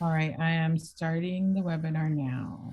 All right, I am starting the webinar now.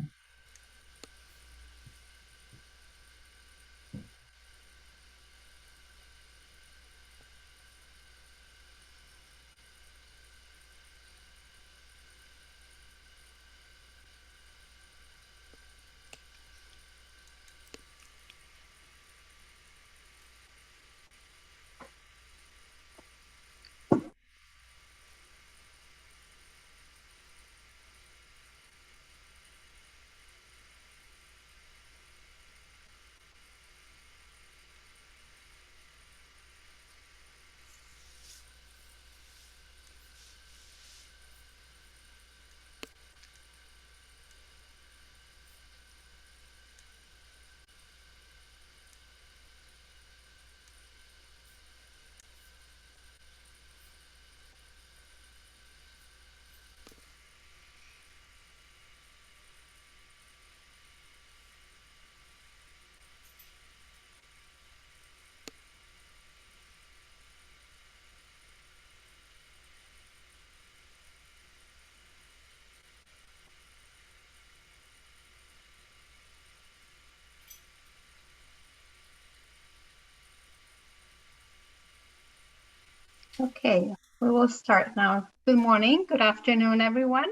Okay, we will start now. Good morning, good afternoon, everyone.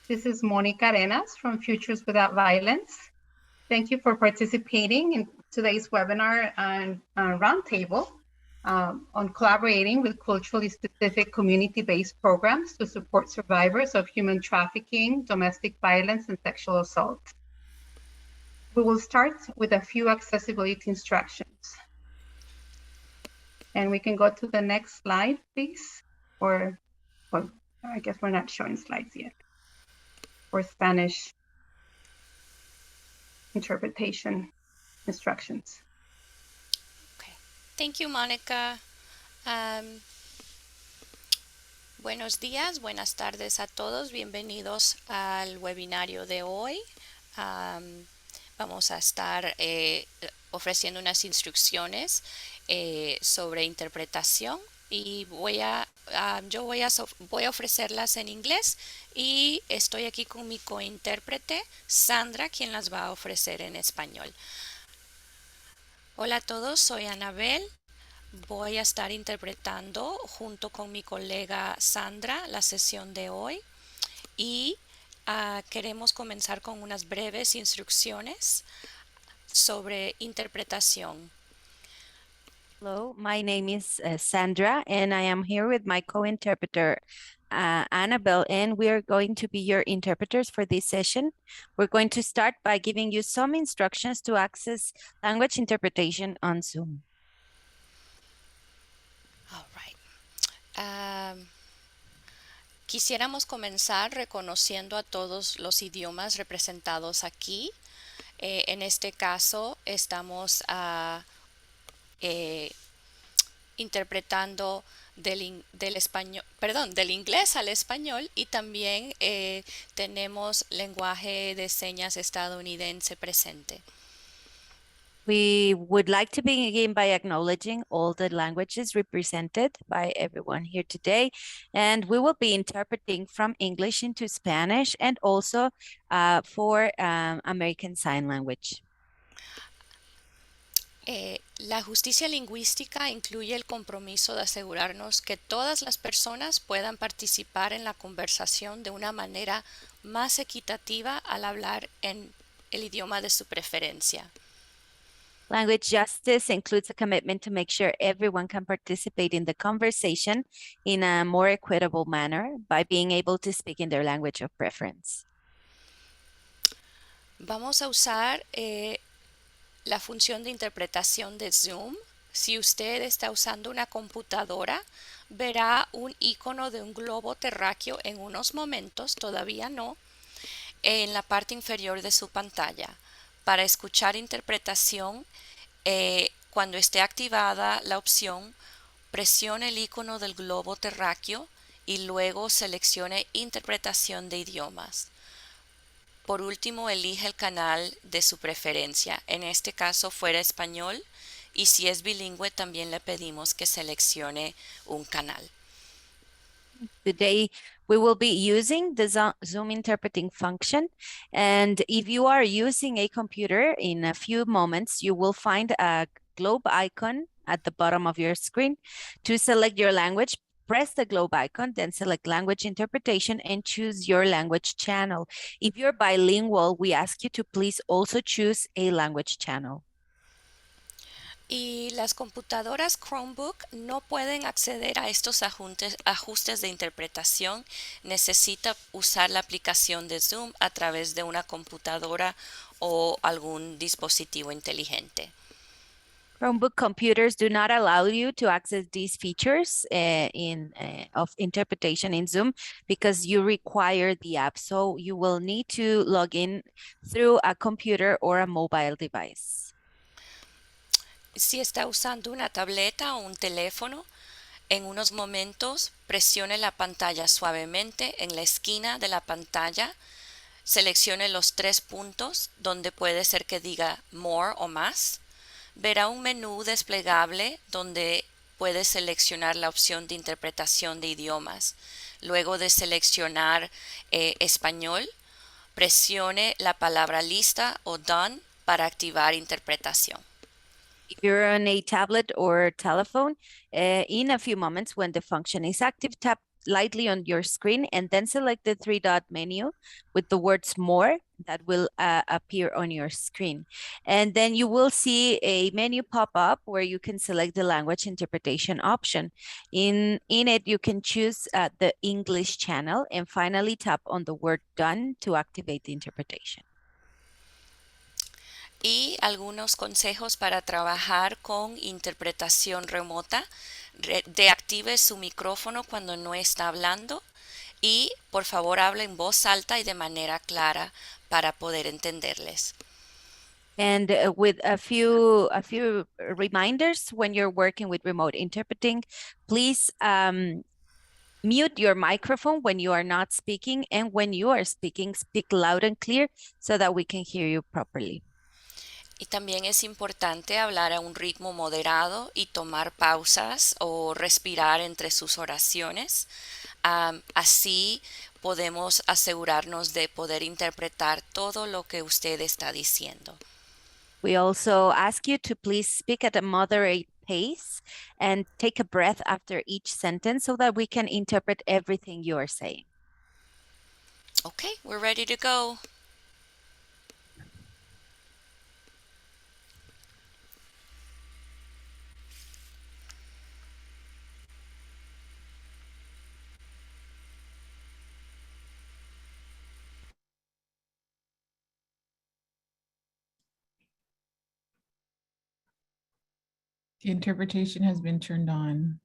This is Monica Arenas from Futures Without Violence. Thank you for participating in today's webinar and roundtable on collaborating with culturally specific community-based programs to support survivors of human trafficking, domestic violence, and sexual assault. We will start with a few accessibility instructions. And we can go to the next slide, please. Or I guess we're not showing slides yet. For Spanish interpretation instructions. Okay. Thank you, Monica. Buenos días, buenas tardes a todos. Bienvenidos al webinario de hoy. Vamos a estar ofreciendo unas instrucciones sobre interpretación y yo voy a ofrecerlas en inglés y estoy aquí con mi cointérprete Sandra, quien las va a ofrecer en español. Hola a todos, soy Anabel. Voy a estar interpretando junto con mi colega Sandra la sesión de hoy y queremos comenzar con unas breves instrucciones sobre interpretación. Hello, my name is Sandra, and I am here with my co-interpreter, Annabelle, and we are going to be your interpreters for this session. We're going to start by giving you some instructions to access language interpretation on Zoom. All right. Quisiéramos comenzar reconociendo a todos los idiomas representados aquí. En este caso estamos interpretando del inglés al español y también tenemos lenguaje de señas estadounidense presente. We would like to begin by acknowledging all the languages represented by everyone here today, and we will be interpreting from English into Spanish and also for American Sign Language. La justicia lingüística incluye el compromiso de asegurarnos que todas las personas puedan participar en la conversación de una manera más equitativa al hablar en el idioma de su preferencia. Language justice includes a commitment to make sure everyone can participate in the conversation in a more equitable manner by being able to speak in their language of preference. Vamos a usar la función de interpretación de Zoom. Si usted está usando una computadora, verá un icono de un globo terráqueo en unos momentos, todavía no, en la parte inferior de su pantalla. Para escuchar interpretación, cuando esté activada la opción, presione el icono del globo terráqueo y luego seleccione interpretación de idiomas. Por último, elige el canal de su preferencia. En este caso fuera español, y si es bilingüe también le pedimos que seleccione un canal. Today, we will be using the Zoom interpreting function. And if you are using a computer, in a few moments, you will find a globe icon at the bottom of your screen. To select your language, press the globe icon, then select language interpretation and choose your language channel. If you're bilingual, we ask you to please also choose a language channel. Y las computadoras Chromebook no pueden acceder a estos ajustes de interpretación. Necesita usar la aplicación de Zoom a través de una computadora o algún dispositivo inteligente. Chromebook computers do not allow you to access these features of interpretation in Zoom because you require the app. So you will need to log in through a computer or a mobile device. Si está usando una tableta o un teléfono, en unos momentos presione la pantalla suavemente en la esquina de la pantalla. Seleccione los 3 puntos donde puede ser que diga More o más. Verá un menú desplegable donde puede seleccionar la opción de interpretación de idiomas. Luego de seleccionar español, presione la palabra lista o done para activar interpretación. If you're on a tablet or telephone, in a few moments when the function is active, tap lightly on your screen and then select the 3-dot menu with the words more that will appear on your screen. And then you will see a menu pop up where you can select the language interpretation option. In it, you can choose the English channel and finally tap on the word done to activate the interpretation. Y algunos consejos para trabajar con interpretación remota. Deactive su micrófono cuando no está hablando y por favor hable en voz alta y de manera clara para poder entenderles. And with a few reminders when you're working with remote interpreting, please mute your microphone when you are not speaking, and when you are speaking, speak loud and clear so that we can hear you properly. Y también es importante hablar a un ritmo moderado y tomar pausas o respirar entre sus oraciones. Así podemos asegurarnos de poder interpretar todo lo que usted está diciendo. We also ask you to please speak at a moderate pace and take a breath after each sentence so that we can interpret everything you are saying. Okay, we're ready to go. The interpretation has been turned on.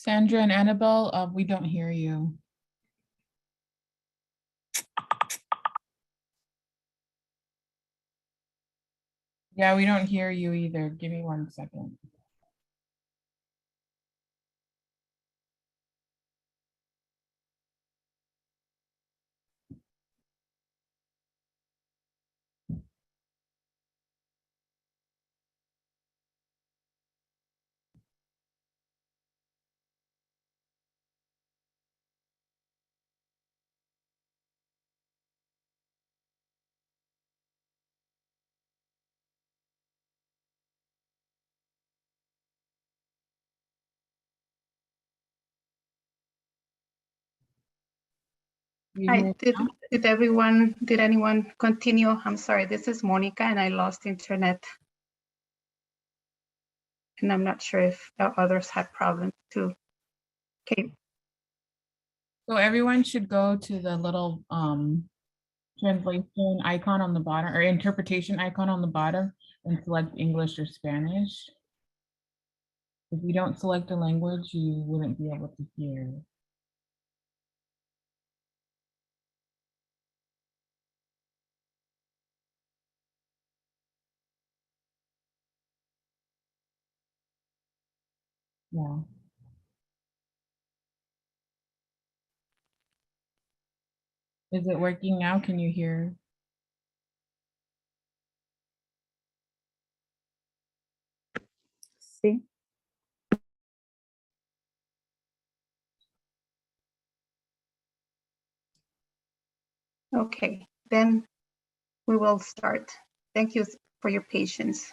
Sandra and Annabelle, we don't hear you. Yeah, we don't hear you either. Give me 1 second. You Hi, hear now? did anyone continue? I'm sorry, this is Monica and I lost internet. And I'm not sure if others had problems too. Okay, So everyone should go to the little translation icon on the bottom or interpretation icon on the bottom and select English or Spanish. If you don't select a language, you wouldn't be able to hear. Yeah. Is it working now? Can you hear? Sí. okay, then we will start. Thank you for your patience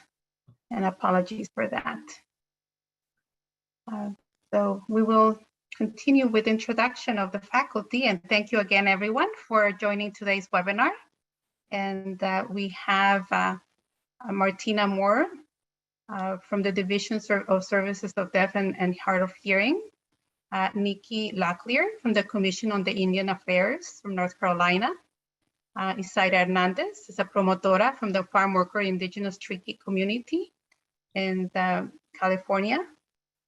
and apologies for that. So we will continue with introduction of the faculty, and thank you again everyone for joining today's webinar. And we have Martina Moore from the Division of Services of Deaf and Hard of Hearing, Nikki Locklear from the Commission on the Indian Affairs from North Carolina, Isaira Hernandez is a promotora from the farmworker indigenous Triqui community in California,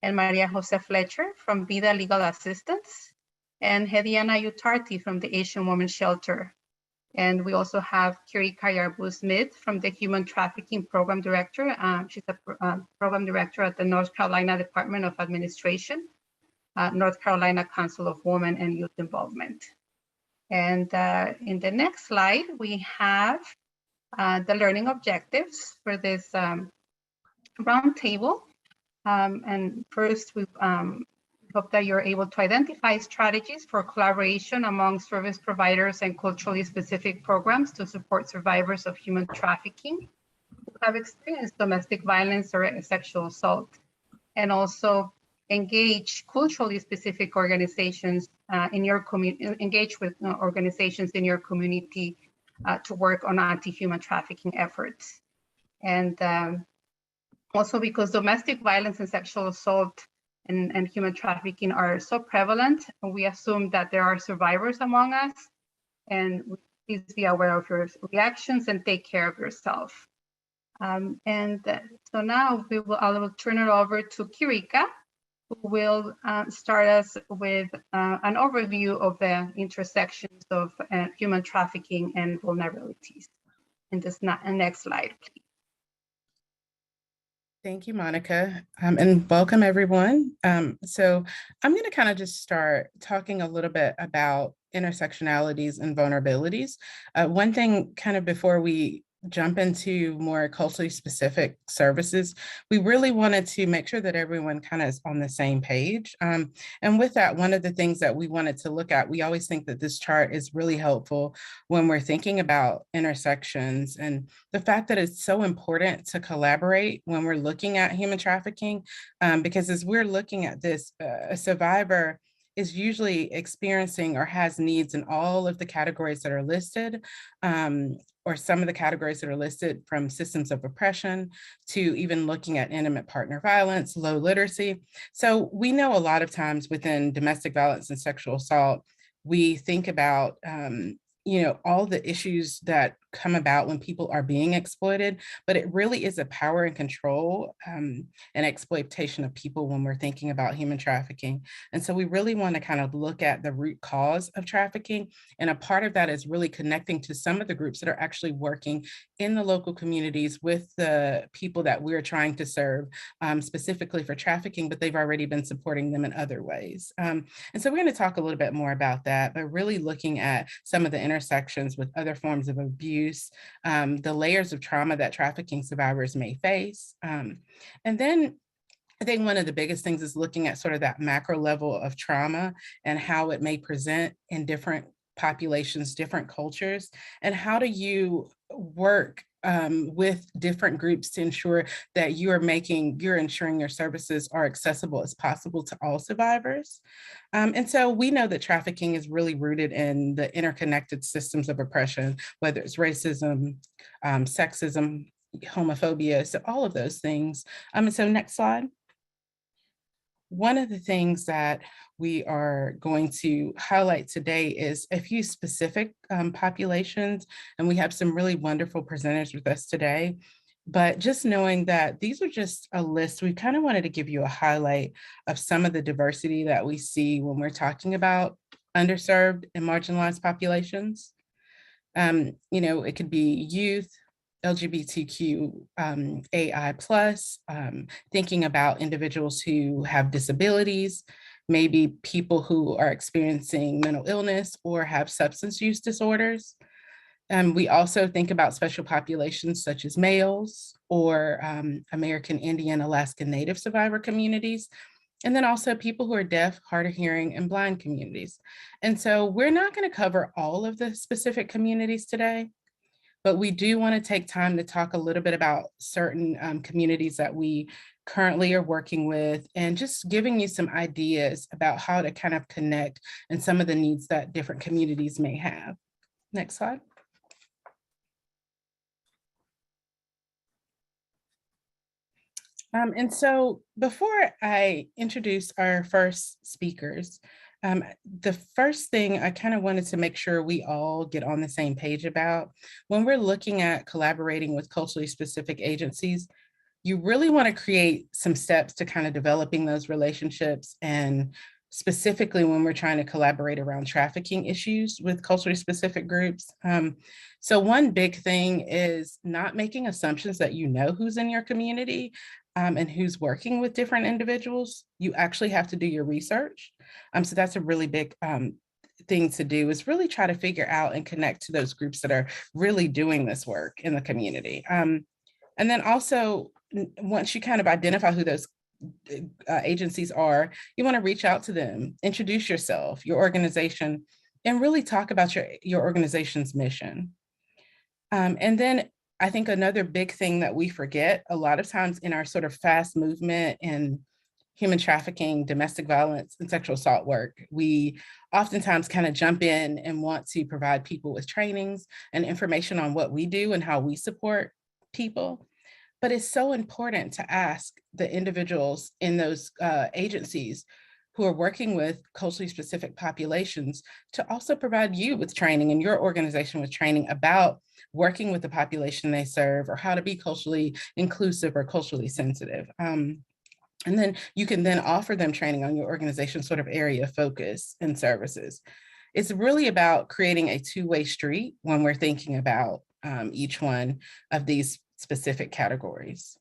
and Maria Jose Fletcher from Vida Legal Assistance, and Hediana Utarti from the Asian Women's Shelter. And we also have Kirika Yarbu-Smith from the Human Trafficking Program Director. She's a Program Director at the North Carolina Department of Administration, North Carolina Council of Women and Youth Involvement. And in the next slide, we have the learning objectives for this roundtable. And first, we hope that you're able to identify strategies for collaboration among service providers and culturally specific programs to support survivors of human trafficking who have experienced domestic violence or sexual assault, and also engage culturally specific organizations in your community, engage with organizations in your community to work on anti-human trafficking efforts. And also because domestic violence and sexual assault and human trafficking are so prevalent, we assume that there are survivors among us, and please be aware of your reactions and take care of yourself. So now I will turn it over to Kirika, who will start us with an overview of the intersections of human trafficking and vulnerabilities. In this next slide, please. Thank you, Monica, and welcome everyone. So I'm going to kind of just start talking a little bit about intersectionalities and vulnerabilities. One thing kind of before we jump into more culturally specific services, we really wanted to make sure that everyone kind of is on the same page. And with that, one of the things that we wanted to look at, we always think that this chart is really helpful when we're thinking about intersections and the fact that it's so important to collaborate when we're looking at human trafficking, because as we're looking at this, a survivor is usually experiencing or has needs in all of the categories that are listed, or some of the categories that are listed, from systems of oppression to even looking at intimate partner violence, low literacy. So we know a lot of times within domestic violence and sexual assault, we think about all the issues that come about when people are being exploited, but it really is a power and control and exploitation of people when we're thinking about human trafficking. And so we really want to kind of look at the root cause of trafficking. And a part of that is really connecting to some of the groups that are actually working in the local communities with the people that we're trying to serve, specifically for trafficking, but they've already been supporting them in other ways. And so we're going to talk a little bit more about that, but really looking at some of the intersections with other forms of abuse, the layers of trauma that trafficking survivors may face. And then I think one of the biggest things is looking at sort of that macro level of trauma and how it may present in different populations, different cultures, and how do you work with different groups to ensure that you're ensuring your services are accessible as possible to all survivors. And so we know that trafficking is really rooted in the interconnected systems of oppression, whether it's racism, sexism, homophobia, so all of those things. And so next slide. One of the things that we are going to highlight today is a few specific populations, and we have some really wonderful presenters with us today. But just knowing that these are just a list, we kind of wanted to give you a highlight of some of the diversity that we see when we're talking about underserved and marginalized populations. It could be youth, LGBTQ, AI+, thinking about individuals who have disabilities, maybe people who are experiencing mental illness or have substance use disorders. We also think about special populations such as males or American Indian, Alaska Native survivor communities, and then also people who are deaf, hard of hearing, and blind communities. And so we're not going to cover all of the specific communities today, but we do want to take time to talk a little bit about certain communities that we currently are working with, and just giving you some ideas about how to kind of connect and some of the needs that different communities may have. Next slide. And so before I introduce our first speakers, the first thing I kind of wanted to make sure we all get on the same page about, when we're looking at collaborating with culturally specific agencies, you really want to create some steps to kind of developing those relationships, and specifically when we're trying to collaborate around trafficking issues with culturally specific groups. So one big thing is not making assumptions that you know who's in your community and who's working with different individuals. You actually have to do your research. So that's a really big thing to do, is really try to figure out and connect to those groups that are really doing this work in the community. And then also, once you kind of identify who those agencies are, you want to reach out to them, introduce yourself, your organization, and really talk about your organization's mission. And then I think another big thing that we forget a lot of times in our sort of fast movement in human trafficking, domestic violence, and sexual assault work, we oftentimes kind of jump in and want to provide people with trainings and information on what we do and how we support people. But it's so important to ask the individuals in those agencies who are working with culturally specific populations to also provide you with training and your organization with training about working with the population they serve, or how to be culturally inclusive or culturally sensitive. And then you can then offer them training on your organization's sort of area of focus and services. It's really about creating a two-way street when we're thinking about each one of these specific categories.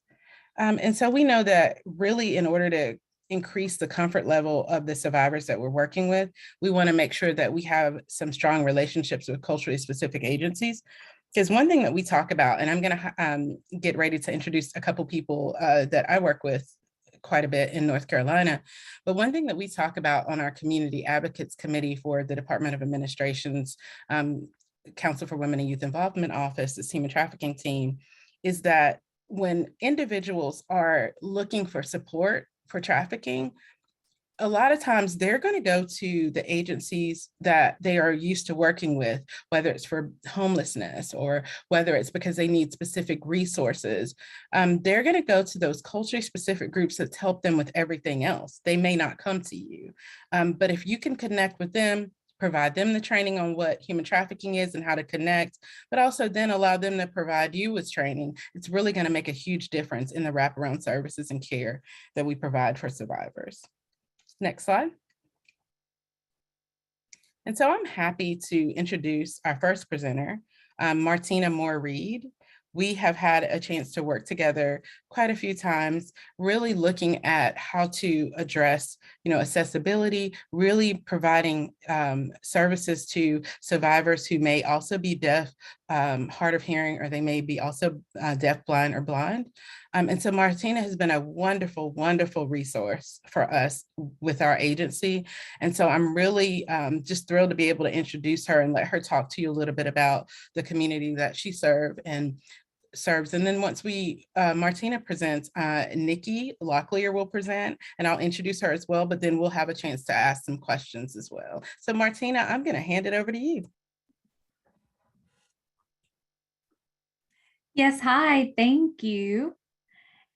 And so we know that really, in order to increase the comfort level of the survivors that we're working with, we want to make sure that we have some strong relationships with culturally specific agencies. Because one thing that we talk about, and I'm going to get ready to introduce a couple people that I work with quite a bit in North Carolina, but one thing that we talk about on our Community Advocates Committee for the Department of Administration's Council for Women and Youth Involvement Office, the human trafficking team, is that when individuals are looking for support for trafficking, a lot of times they're going to go to the agencies that they are used to working with, whether it's for homelessness or whether it's because they need specific resources. They're going to go to those culturally specific groups that help them with everything else. They may not come to you. But if you can connect with them, provide them the training on what human trafficking is and how to connect, but also then allow them to provide you with training, it's really going to make a huge difference in the wraparound services and care that we provide for survivors. Next slide. And so I'm happy to introduce our first presenter, Martina Moore-Reed. We have had a chance to work together quite a few times, really looking at how to address, accessibility, really providing services to survivors who may also be deaf, hard of hearing, or they may be also deaf, blind, or blind. And so Martina has been a wonderful, wonderful resource for us with our agency. And so I'm really just thrilled to be able to introduce her and let her talk to you a little bit about the community that she serves, and serves. And then once Martina presents, Nikki Locklear will present, and I'll introduce her as well, but then we'll have a chance to ask some questions as well. So Martina, I'm going to hand it over to you. Yes, hi, thank you.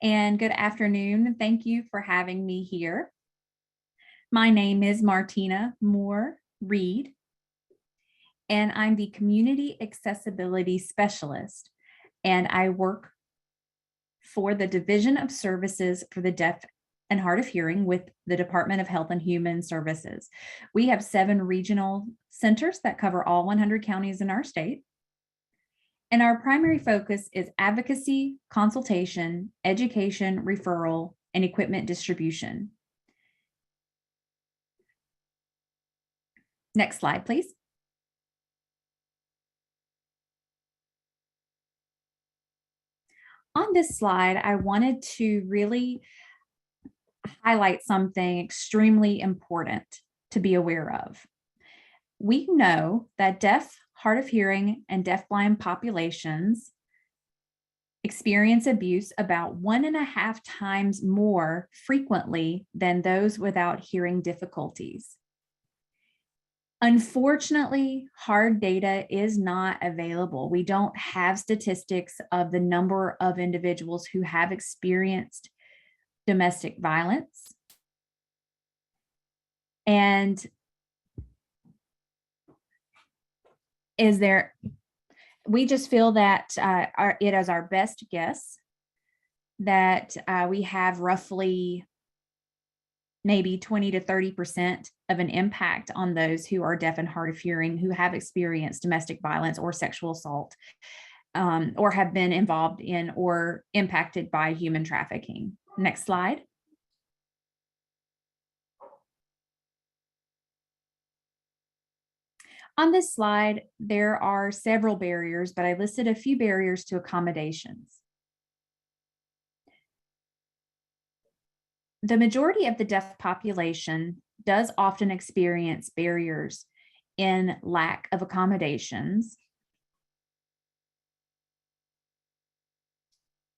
And good afternoon. Thank you for having me here. My name is Martina Moore Reed, and I'm the Community Accessibility Specialist, and I work for the Division of Services for the Deaf and Hard of Hearing with the Department of Health and Human Services. We have 7 regional centers that cover all 100 counties in our state. And our primary focus is advocacy, consultation, education, referral, and equipment distribution. Next slide, please. On this slide, I wanted to really highlight something extremely important to be aware of. We know that deaf, hard of hearing, and deafblind populations experience abuse about 1.5 times more frequently than those without hearing difficulties. Unfortunately, hard data is not available. We don't have statistics of the number of individuals who have experienced domestic violence. And we just feel that it is our best guess that we have roughly maybe 20 to 30% of an impact on those who are deaf and hard of hearing who have experienced domestic violence or sexual assault, or have been involved in or impacted by human trafficking. Next slide. On this slide, there are several barriers, but I listed a few barriers to accommodations. The majority of the deaf population does often experience barriers in lack of accommodations.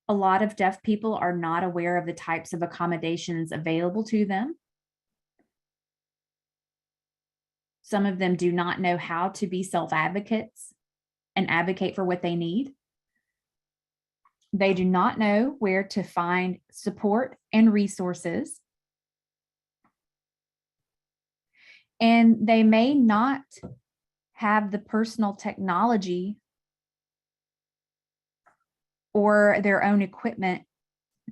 A lot of deaf people are not aware of the types of accommodations available to them. Some of them do not know how to be self-advocates and advocate for what they need. They do not know where to find support and resources. And they may not have the personal technology or their own equipment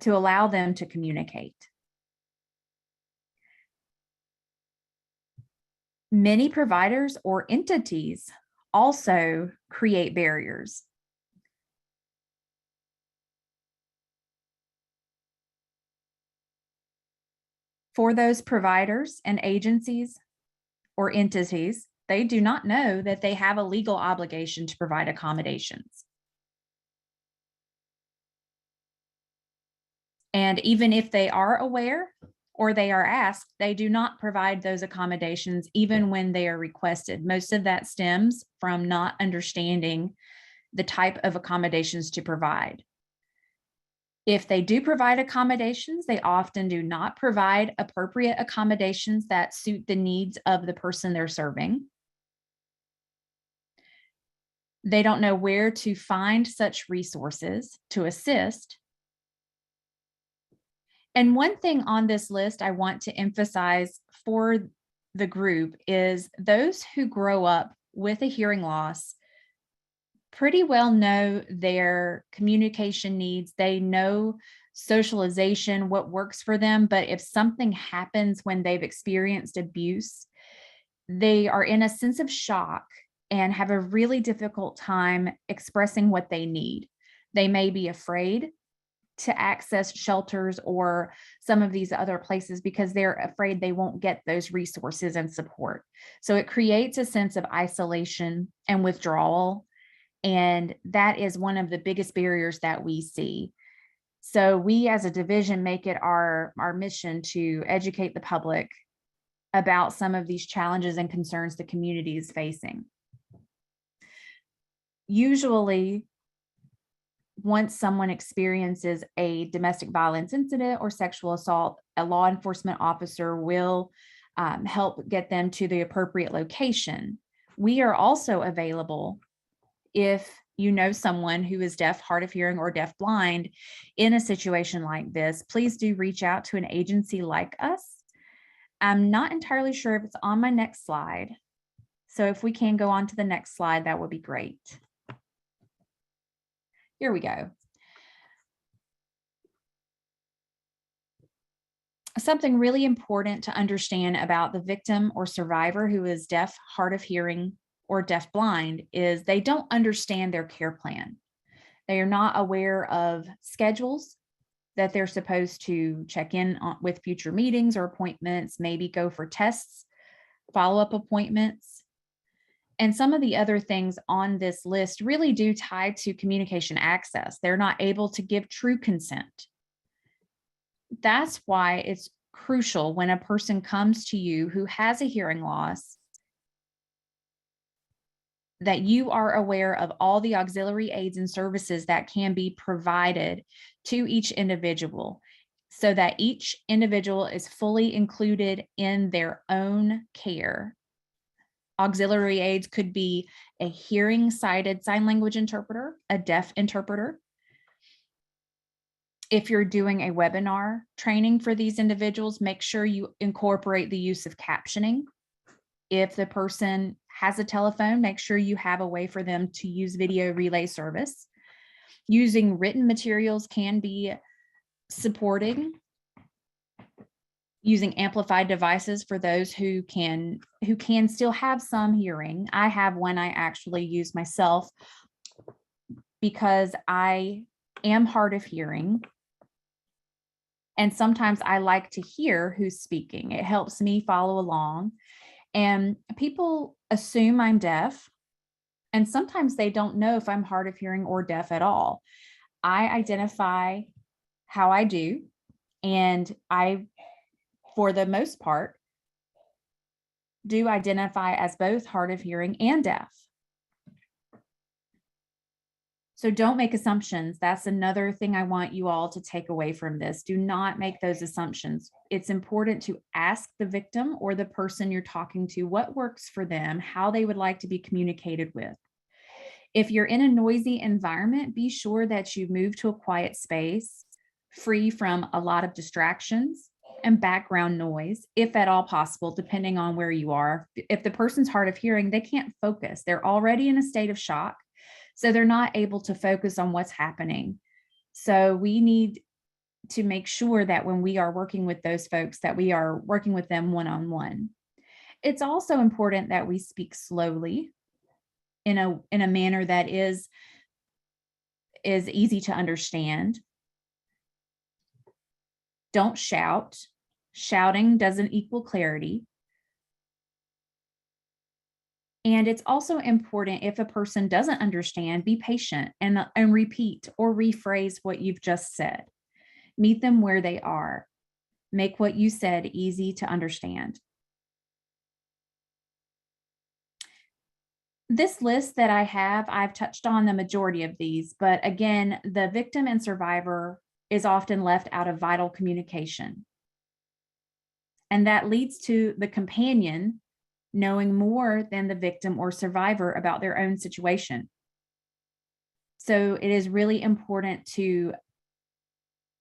to allow them to communicate. Many providers or entities also create barriers. For those providers and agencies or entities, they do not know that they have a legal obligation to provide accommodations. And even if they are aware or they are asked, they do not provide those accommodations even when they are requested. Most of that stems from not understanding the type of accommodations to provide. If they do provide accommodations, they often do not provide appropriate accommodations that suit the needs of the person they're serving. They don't know where to find such resources to assist. And one thing on this list I want to emphasize for the group is those who grow up with a hearing loss pretty well know their communication needs. They know socialization, what works for them. But if something happens when they've experienced abuse, they are in a sense of shock and have a really difficult time expressing what they need. They may be afraid to access shelters or some of these other places because they're afraid they won't get those resources and support. So it creates a sense of isolation and withdrawal. And that is one of the biggest barriers that we see. So we as a division make it our mission to educate the public about some of these challenges and concerns the community is facing. Usually, once someone experiences a domestic violence incident or sexual assault, a law enforcement officer will help get them to the appropriate location. We are also available if you know someone who is deaf, hard of hearing, or deaf blind in a situation like this. Please do reach out to an agency like us. I'm not entirely sure if it's on my next slide. So if we can go on to the next slide, that would be great. Here we go. Something really important to understand about the victim or survivor who is deaf, hard of hearing, or deaf blind is they don't understand their care plan. They are not aware of schedules that they're supposed to check in on with future meetings or appointments, maybe go for tests, follow-up appointments. And some of the other things on this list really do tie to communication access. They're not able to give true consent. That's why it's crucial when a person comes to you who has a hearing loss that you are aware of all the auxiliary aids and services that can be provided to each individual so that each individual is fully included in their own care. Auxiliary aids could be a hearing sighted sign language interpreter, a deaf interpreter. If you're doing a webinar training for these individuals, make sure you incorporate the use of captioning. If the person has a telephone, make sure you have a way for them to use video relay service. Using written materials can be supporting. Using amplified devices for those who can still have some hearing. I have one I actually use myself because I am hard of hearing. And sometimes I like to hear who's speaking. It helps me follow along. And people assume I'm deaf. And sometimes they don't know if I'm hard of hearing or deaf at all. I identify how I do. And I, for the most part, do identify as both hard of hearing and deaf. So don't make assumptions. That's another thing I want you all to take away from this. Do not make those assumptions. It's important to ask the victim or the person you're talking to what works for them, how they would like to be communicated with. If you're in a noisy environment, be sure that you move to a quiet space, free from a lot of distractions and background noise, if at all possible, depending on where you are. If the person's hard of hearing, they can't focus. They're already in a state of shock. So they're not able to focus on what's happening. So we need to make sure that when we are working with those folks, that we are working with them one-on-one. It's also important that we speak slowly in a manner that is easy to understand. Don't shout. Shouting doesn't equal clarity. And it's also important, if a person doesn't understand, be patient and repeat or rephrase what you've just said. Meet them where they are. Make what you said easy to understand. This list that I have, I've touched on the majority of these, but again, the victim and survivor is often left out of vital communication. And that leads to the companion knowing more than the victim or survivor about their own situation. So it is really important to,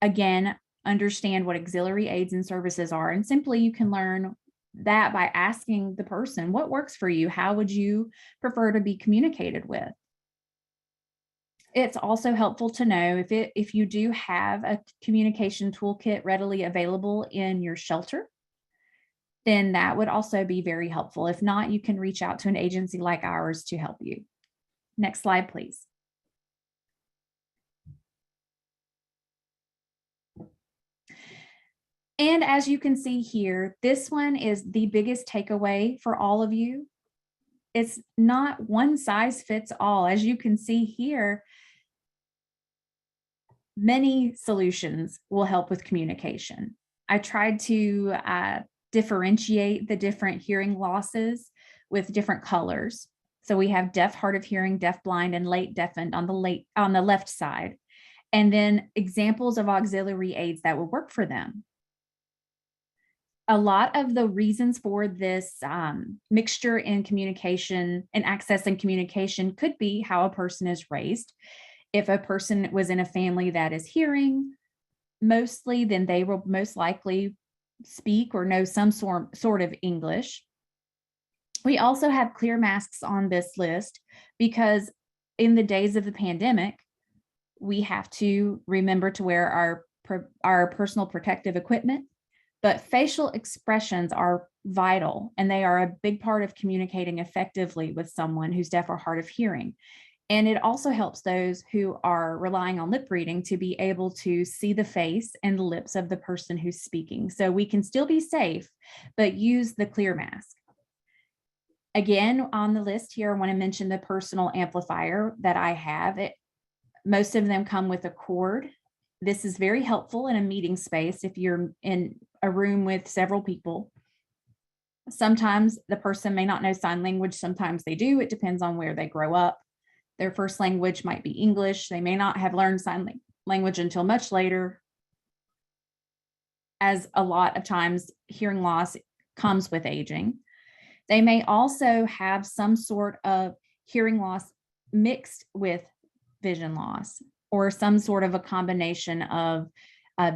again, understand what auxiliary aids and services are. And simply you can learn that by asking the person, what works for you? How would you prefer to be communicated with? It's also helpful to know if you do have a communication toolkit readily available in your shelter, then that would also be very helpful. If not, you can reach out to an agency like ours to help you. Next slide, please. And as you can see here, this one is the biggest takeaway for all of you. It's not one size fits all. As you can see here, many solutions will help with communication. I tried to differentiate the different hearing losses with different colors. So we have deaf, hard of hearing, deaf blind, and late deafened on the left side. and then examples of auxiliary aids that would work for them. A lot of the reasons for this mixture in communication and access and communication could be how a person is raised. If a person was in a family that is hearing mostly, then they will most likely speak or know some sort of English. We also have clear masks on this list because in the days of the pandemic, we have to remember to wear our personal protective equipment, but facial expressions are vital and they are a big part of communicating effectively with someone who's deaf or hard of hearing. And it also helps those who are relying on lip reading to be able to see the face and the lips of the person who's speaking. So we can still be safe, but use the clear mask. Again, on the list here, I want to mention the personal amplifier that I have. Most of them come with a cord. This is very helpful in a meeting space if you're in a room with several people. Sometimes the person may not know sign language, sometimes they do. It depends on where they grow up. Their first language might be English. They may not have learned sign language until much later. As a lot of times, hearing loss comes with aging. They may also have some sort of hearing loss mixed with vision loss, or some sort of a combination of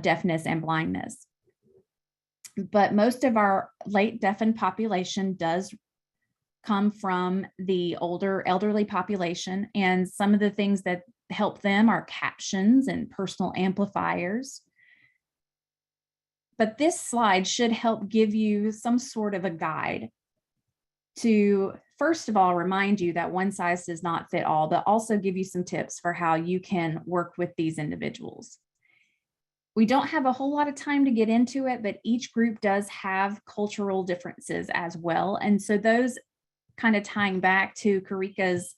deafness and blindness. But most of our late deafened population does come from the older elderly population, and some of the things that help them are captions and personal amplifiers. But this slide should help give you some sort of a guide to, first of all, remind you that one size does not fit all, but also give you some tips for how you can work with these individuals. We don't have a whole lot of time to get into it, but each group does have cultural differences as well. And so those, kind of tying back to Karika's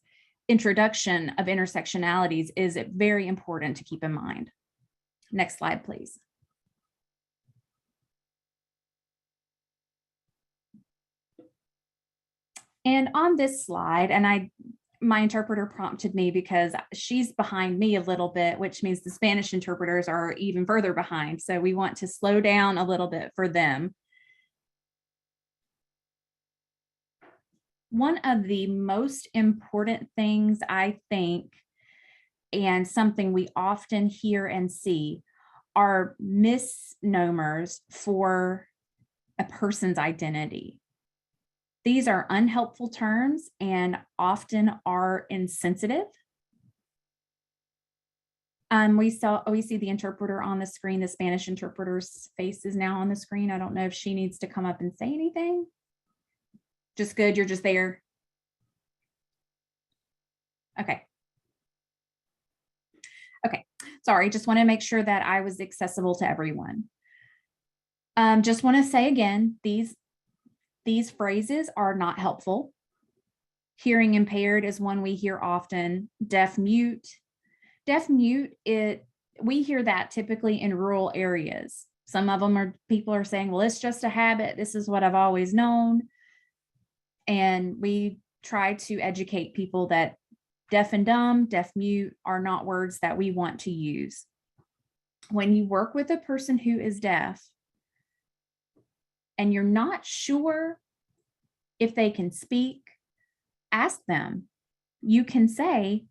introduction of intersectionalities, is very important to keep in mind. Next slide, please. And on this slide, and my interpreter prompted me because she's behind me a little bit, which means the Spanish interpreters are even further behind. So we want to slow down a little bit for them. One of the most important things, I think, and something we often hear and see, are misnomers for a person's identity. These are unhelpful terms and often are insensitive. We see the interpreter on the screen. The Spanish interpreter's face is now on the screen. I don't know if she needs to come up and say anything. Just good, you're just there. Okay. Okay, sorry, just want to make sure that I was accessible to everyone. Just want to say again, these phrases are not helpful. Hearing impaired is one we hear often. Deaf mute. Deaf mute, we hear that typically in rural areas. Some of them people are saying, well, it's just a habit. This is what I've always known. And we try to educate people that deaf and dumb, deaf mute are not words that we want to use. When you work with a person who is deaf and you're not sure if they can speak, ask them. You can say,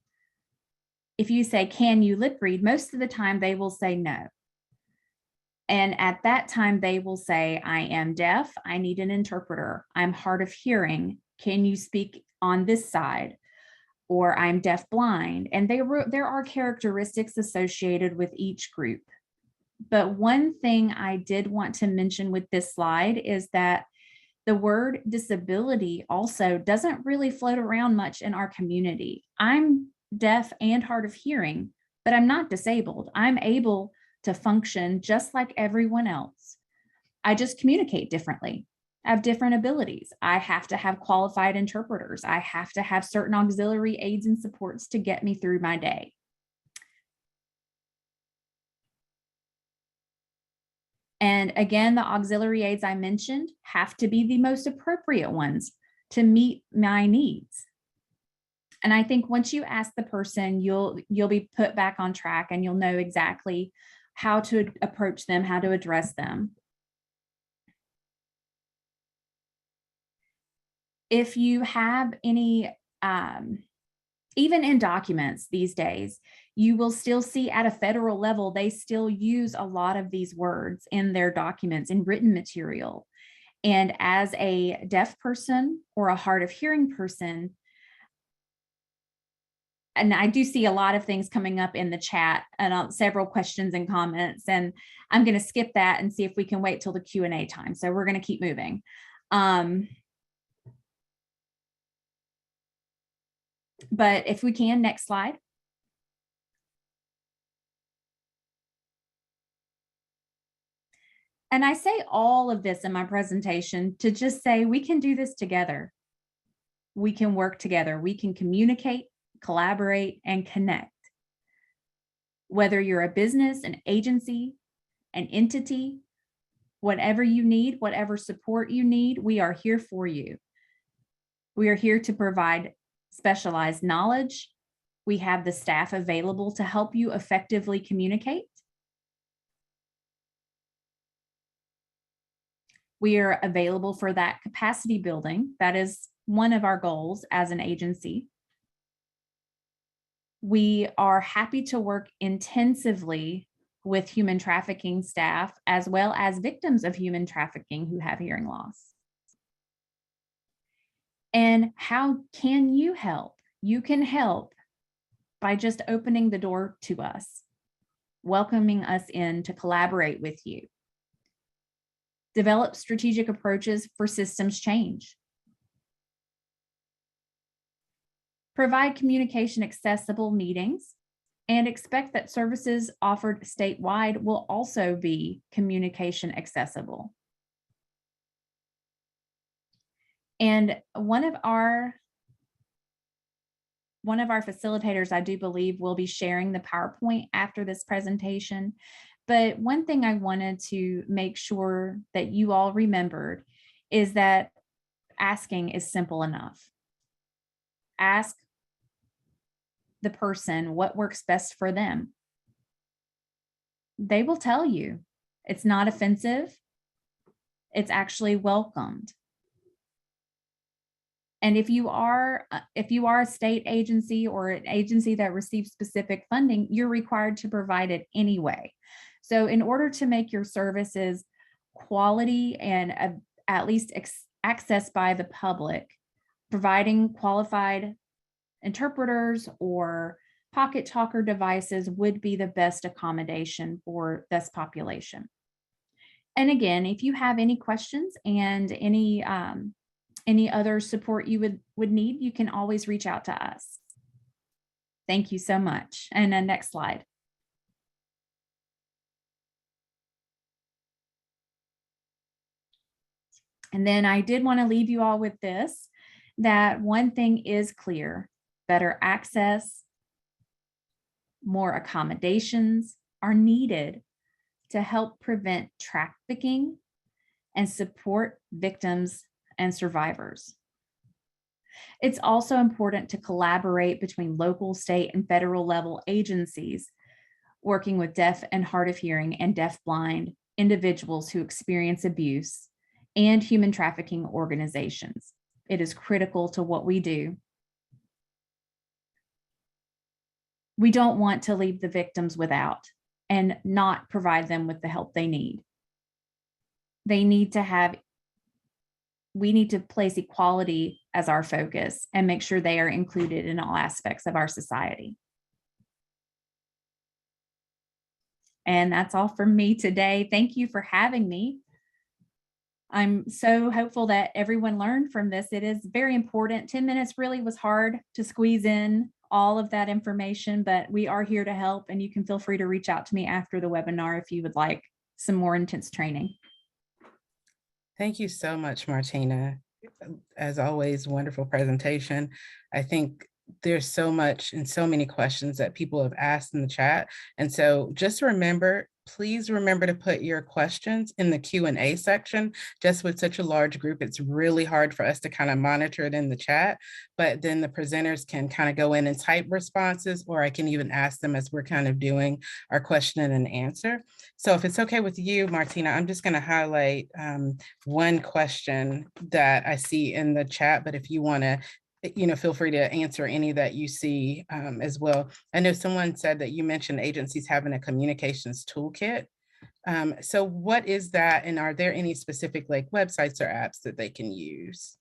if you say, can you lip read? Most of the time they will say no. And at that time, they will say, I am deaf. I need an interpreter. I'm hard of hearing. Can you speak on this side? Or I'm deaf blind. And there are characteristics associated with each group. But one thing I did want to mention with this slide is that the word disability also doesn't really float around much in our community. I'm deaf and hard of hearing, but I'm not disabled. I'm able to function just like everyone else. I just communicate differently. I have different abilities. I have to have qualified interpreters. I have to have certain auxiliary aids and supports to get me through my day. And again, the auxiliary aids I mentioned have to be the most appropriate ones to meet my needs. And I think once you ask the person, you'll be put back on track and you'll know exactly how to approach them, how to address them. If you have any, even in documents these days, you will still see at a federal level, they still use a lot of these words in their documents, in written material. And as a deaf person or a hard of hearing person, and I do see a lot of things coming up in the chat and several questions and comments, and I'm going to skip that and see if we can wait till the Q&A time. So we're going to keep moving. But if we can, next slide. And I say all of this in my presentation to just say we can do this together. We can work together. We can communicate, collaborate, and connect. Whether you're a business, an agency, an entity, whatever you need, whatever support you need, we are here for you. We are here to provide specialized knowledge. We have the staff available to help you effectively communicate. We are available for that capacity building. That is one of our goals as an agency. We are happy to work intensively with human trafficking staff, as well as victims of human trafficking who have hearing loss. And how can you help? You can help by just opening the door to us, welcoming us in to collaborate with you. Develop strategic approaches for systems change. Provide communication accessible meetings, and expect that services offered statewide will also be communication accessible. And one of our facilitators, I do believe, will be sharing the PowerPoint after this presentation. But one thing I wanted to make sure that you all remembered is that asking is simple enough. Ask the person what works best for them. They will tell you. It's not offensive. It's actually welcomed. And if you are a state agency or an agency that receives specific funding, you're required to provide it anyway. So in order to make your services quality and at least accessed by the public, providing qualified interpreters or pocket talker devices would be the best accommodation for this population. And again, if you have any questions and any other support you would need, you can always reach out to us. Thank you so much. And then next slide. And then I did want to leave you all with this, that one thing is clear: better access, more accommodations are needed to help prevent trafficking and support victims and survivors. It's also important to collaborate between local, state, and federal level agencies working with deaf and hard of hearing and deaf-blind individuals who experience abuse and human trafficking organizations. It is critical to what we do. We don't want to leave the victims without and not provide them with the help they need. We need to place equality as our focus and make sure they are included in all aspects of our society. And that's all from me today. Thank you for having me. I'm so hopeful that everyone learned from this. It is very important. 10 minutes really was hard to squeeze in all of that information, but we are here to help, and you can feel free to reach out to me after the webinar if you would like some more intense training. Thank you so much, Martina. As always, wonderful presentation. I think there's so much and so many questions that people have asked in the chat. And so just remember, please remember to put your questions in the Q&A section. Just with such a large group, it's really hard for us to kind of monitor it in the chat, but then the presenters can kind of go in and type responses, or I can even ask them as we're kind of doing our question and answer. So if it's okay with you, Martina, I'm just going to highlight one question that I see in the chat, but if you want to, feel free to answer any that you see as well. I know someone said that you mentioned agencies having a communications toolkit. So what is that? And are there any specific like websites or apps that they can use?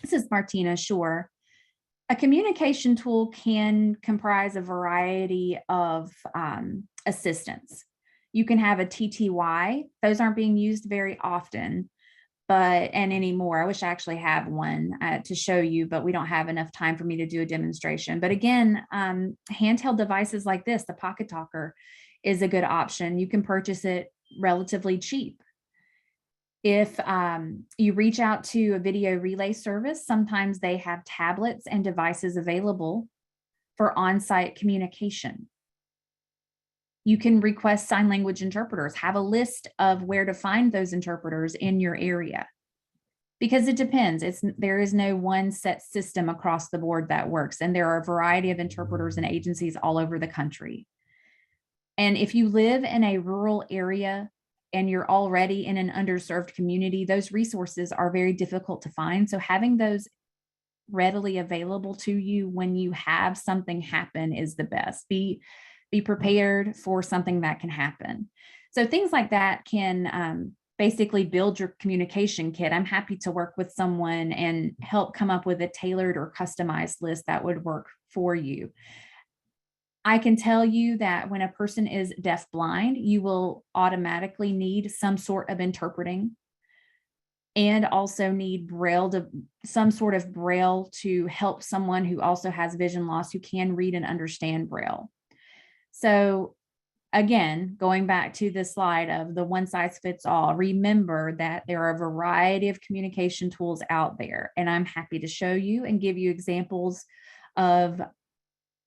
This is Martina, sure. A communication tool can comprise a variety of assistance. You can have a TTY. Those aren't being used very often, and anymore. I wish I actually have one to show you, but we don't have enough time for me to do a demonstration. But again, handheld devices like this, the Pocket Talker, is a good option. You can purchase it relatively cheap. If you reach out to a video relay service, sometimes they have tablets and devices available for on-site communication. You can request sign language interpreters, have a list of where to find those interpreters in your area. Because it depends, there is no one set system across the board that works, and there are a variety of interpreters and agencies all over the country. And if you live in a rural area and you're already in an underserved community, those resources are very difficult to find. So having those readily available to you when you have something happen is the best. Be prepared for something that can happen. So things like that can basically build your communication kit. I'm happy to work with someone and help come up with a tailored or customized list that would work for you. I can tell you that when a person is deafblind, you will automatically need some sort of interpreting, and also need some sort of Braille to help someone who also has vision loss, who can read and understand Braille. So again, going back to the slide of the one size fits all, remember that there are a variety of communication tools out there, and I'm happy to show you and give you examples of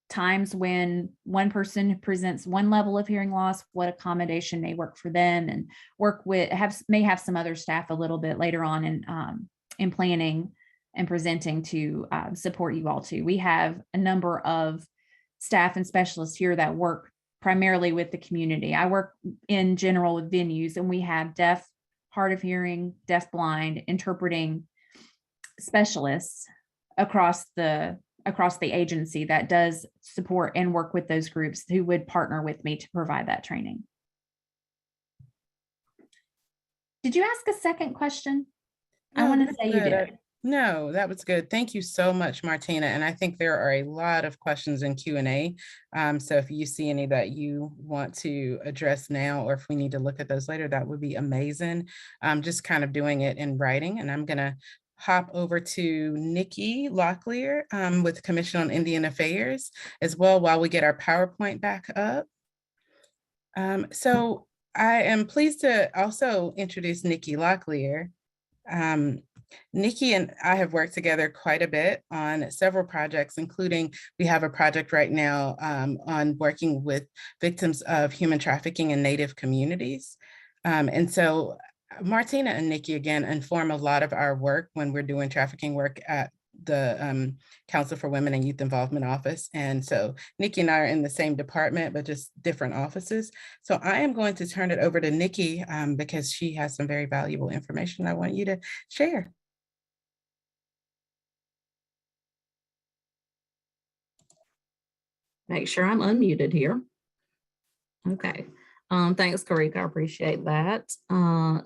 times when one person presents one level of hearing loss, what accommodation may work for them, and may have some other staff a little bit later on in planning and presenting to support you all too. We have a number of staff and specialists here that work primarily with the community. I work in general with venues, and we have deaf, hard of hearing, deaf blind, interpreting specialists across the agency that does support and work with those groups who would partner with me to provide that training. Did you ask a second question? No, I want to say you did. No, that was good. Thank you so much, Martina. And I think there are a lot of questions in Q&A. So if you see any that you want to address now, or if we need to look at those later, that would be amazing. Just kind of doing it in writing. And I'm going to hop over to Nikki Locklear with Commission on Indian Affairs as well, while we get our PowerPoint back up. So I am pleased to also introduce Nikki Locklear. Nikki and I have worked together quite a bit on several projects, including we have a project right now on working with victims of human trafficking in Native communities. And so Martina and Nikki, again, inform a lot of our work when we're doing trafficking work at the Council for Women and Youth Involvement Office. And so Nikki and I are in the same department, but just different offices. So I am going to turn it over to Nikki because she has some very valuable information I want you to share. Make sure I'm unmuted here. Okay. Thanks, Karika. I appreciate that.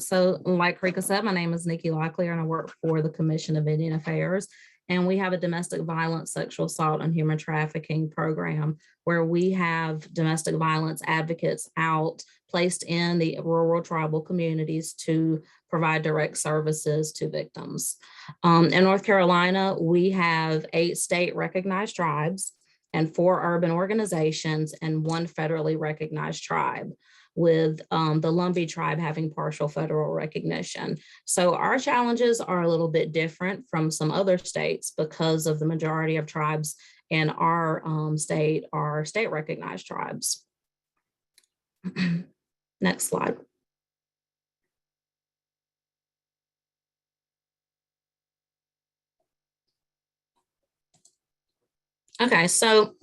So like Karika said, my name is Nikki Locklear, and I work for the Commission of Indian Affairs. And we have a domestic violence, sexual assault, and human trafficking program where we have domestic violence advocates placed in the rural tribal communities to provide direct services to victims. In North Carolina, we have 8 state recognized tribes and 4 urban organizations and 1 federally recognized tribe, with the Lumbee tribe having partial federal recognition. So our challenges are a little bit different from some other states because of the majority of tribes in our state are state recognized tribes. Next slide. Okay, so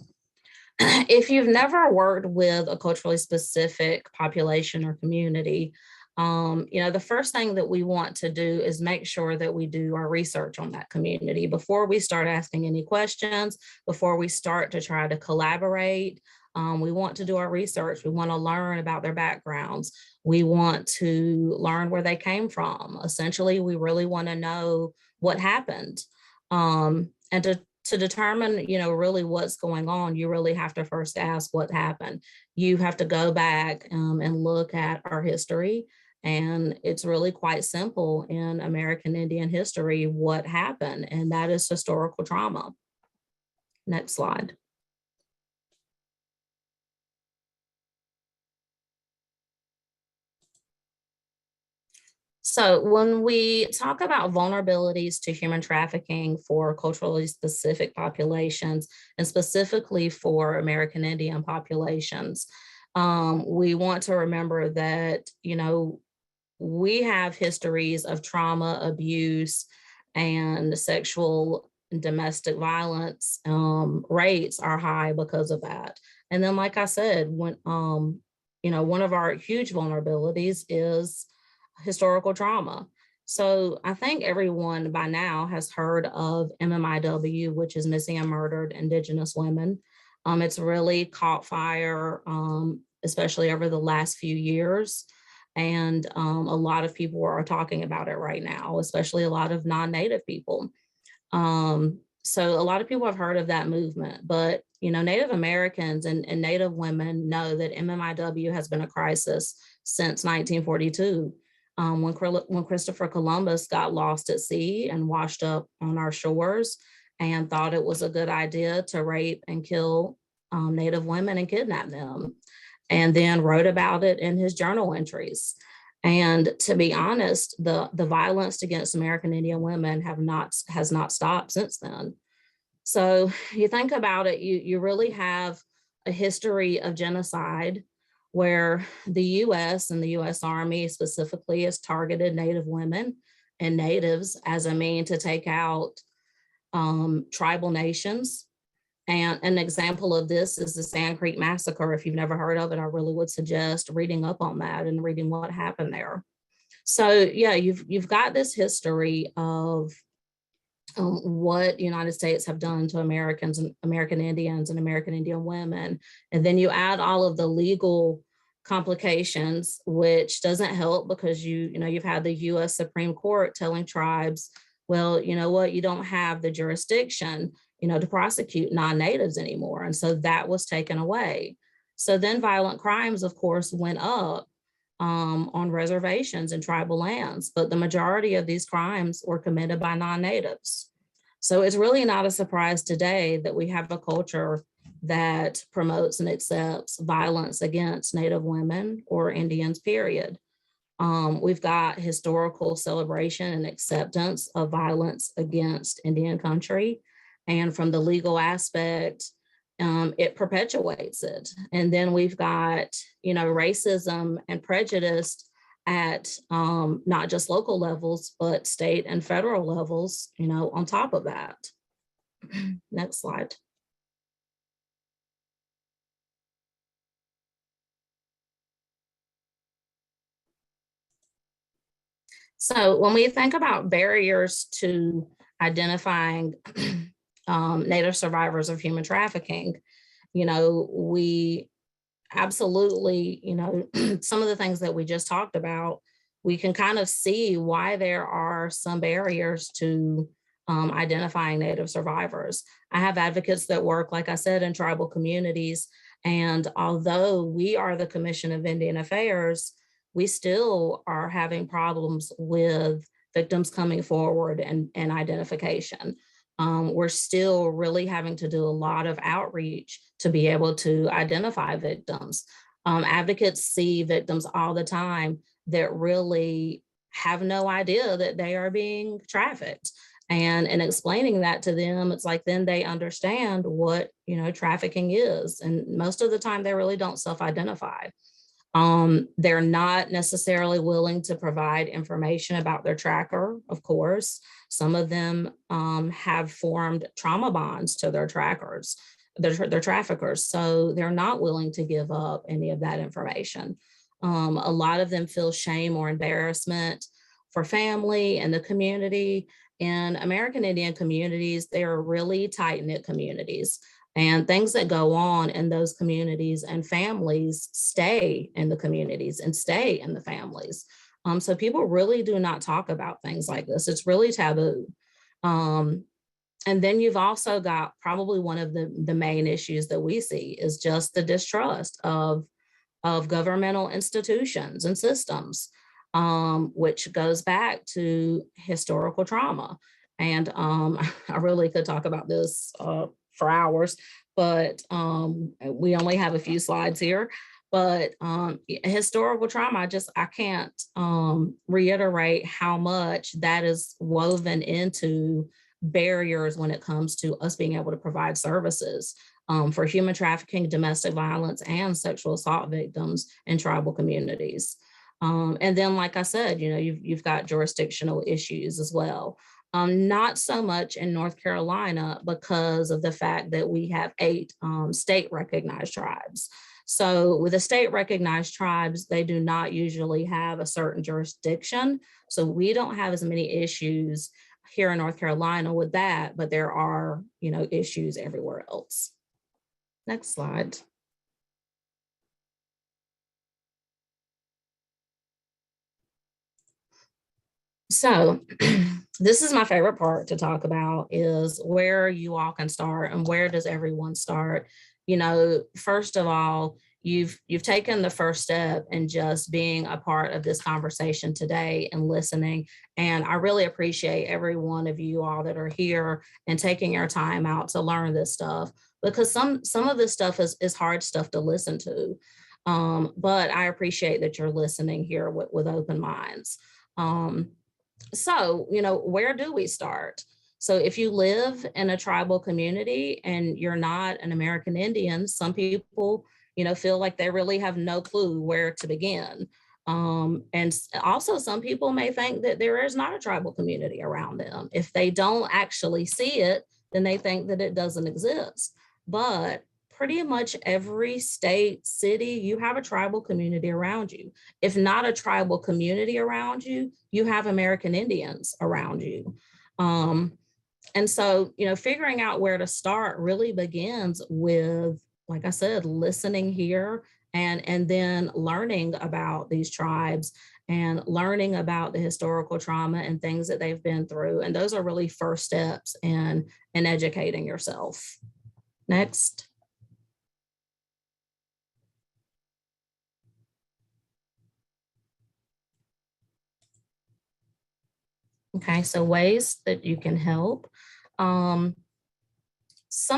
if you've never worked with a culturally specific population or community, the first thing that we want to do is make sure that we do our research on that community before we start asking any questions, before we start to try to collaborate. We want to do our research. We want to learn about their backgrounds. We want to learn where they came from. Essentially, we really want to know what happened. And to determine, really what's going on, you really have to first ask what happened. You have to go back and look at our history. And it's really quite simple in American Indian history what happened, and that is historical trauma. Next slide. So when we talk about vulnerabilities to human trafficking for culturally specific populations, and specifically for American Indian populations, we want to remember that, we have histories of trauma, abuse, and sexual and domestic violence rates are high because of that. And then, like I said, when one of our huge vulnerabilities is historical trauma. So I think everyone by now has heard of MMIW, which is Missing and Murdered Indigenous Women. It's really caught fire, especially over the last few years. And a lot of people are talking about it right now, especially a lot of non-Native people. So a lot of people have heard of that movement, but Native Americans and Native women know that MMIW has been a crisis since 1942. When Christopher Columbus got lost at sea and washed up on our shores and thought it was a good idea to rape and kill Native women and kidnap them, and then wrote about it in his journal entries. And to be honest, the violence against American Indian women has not stopped since then. So you think about it, you really have a history of genocide where the US and the US Army specifically has targeted Native women and Natives as a mean to take out tribal nations. And an example of this is the Sand Creek Massacre. If you've never heard of it, I really would suggest reading up on that and reading what happened there. So yeah, you've got this history of what United States have done to Americans and American Indians and American Indian women. And then you add all of the legal complications, which doesn't help because you've had the US Supreme Court telling tribes, well, you know what, you don't have the jurisdiction, to prosecute non-Natives anymore. And so that was taken away. So then violent crimes, of course, went up on reservations and tribal lands, but the majority of these crimes were committed by non-Natives. So it's really not a surprise today that we have a culture that promotes and accepts violence against Native women or Indians, period. We've got historical celebration and acceptance of violence against Indian country. And from the legal aspect, it perpetuates it. And then we've got, racism and prejudice at not just local levels, but state and federal levels, on top of that. Next slide. So when we think about barriers to identifying Native survivors of human trafficking, we absolutely, some of the things that we just talked about, we can kind of see why there are some barriers to identifying Native survivors. I have advocates that work, like I said, in tribal communities. And although we are the Commission of Indian Affairs, we still are having problems with victims coming forward and identification. We're still really having to do a lot of outreach to be able to identify victims. Advocates see victims all the time that really have no idea that they are being trafficked. And in explaining that to them, it's like then they understand what, trafficking is. And most of the time they really don't self-identify. They're not necessarily willing to provide information about their tracker, of course. Some of them have formed trauma bonds to their trackers, their traffickers. So they're not willing to give up any of that information. A lot of them feel shame or embarrassment for family and the community. In American Indian communities, they are really tight-knit communities. And things that go on in those communities and families stay in the communities and stay in the families. So people really do not talk about things like this. It's really taboo. And then you've also got probably one of the main issues that we see is just the distrust of governmental institutions and systems, which goes back to historical trauma. And I really could talk about this for hours, but we only have a few slides here. But historical trauma, I can't reiterate how much that is woven into barriers when it comes to us being able to provide services for human trafficking, domestic violence, and sexual assault victims in tribal communities. And then, like I said, you've got jurisdictional issues as well. Not so much in North Carolina because of the fact that we have 8 state recognized tribes. So with the state recognized tribes, they do not usually have a certain jurisdiction. So we don't have as many issues here in North Carolina with that, but there are, issues everywhere else. Next slide. So this is my favorite part to talk about is where you all can start and where does everyone start. First of all, you've taken the first step in just being a part of this conversation today and listening. And I really appreciate every one of you all that are here and taking your time out to learn this stuff, because some of this stuff is hard stuff to listen to. But I appreciate that you're listening here with open minds. So, where do we start? So if you live in a tribal community and you're not an American Indian, some people, feel like they really have no clue where to begin. And also some people may think that there is not a tribal community around them. If they don't actually see it, then they think that it doesn't exist. But pretty much every state, city, you have a tribal community around you. If not a tribal community around you, you have American Indians around you. And so, figuring out where to start really begins with, like I said, listening here and then learning about these tribes and learning about the historical trauma and things that they've been through. And those are really first steps in educating yourself. Next. Okay, so ways that you can help. Some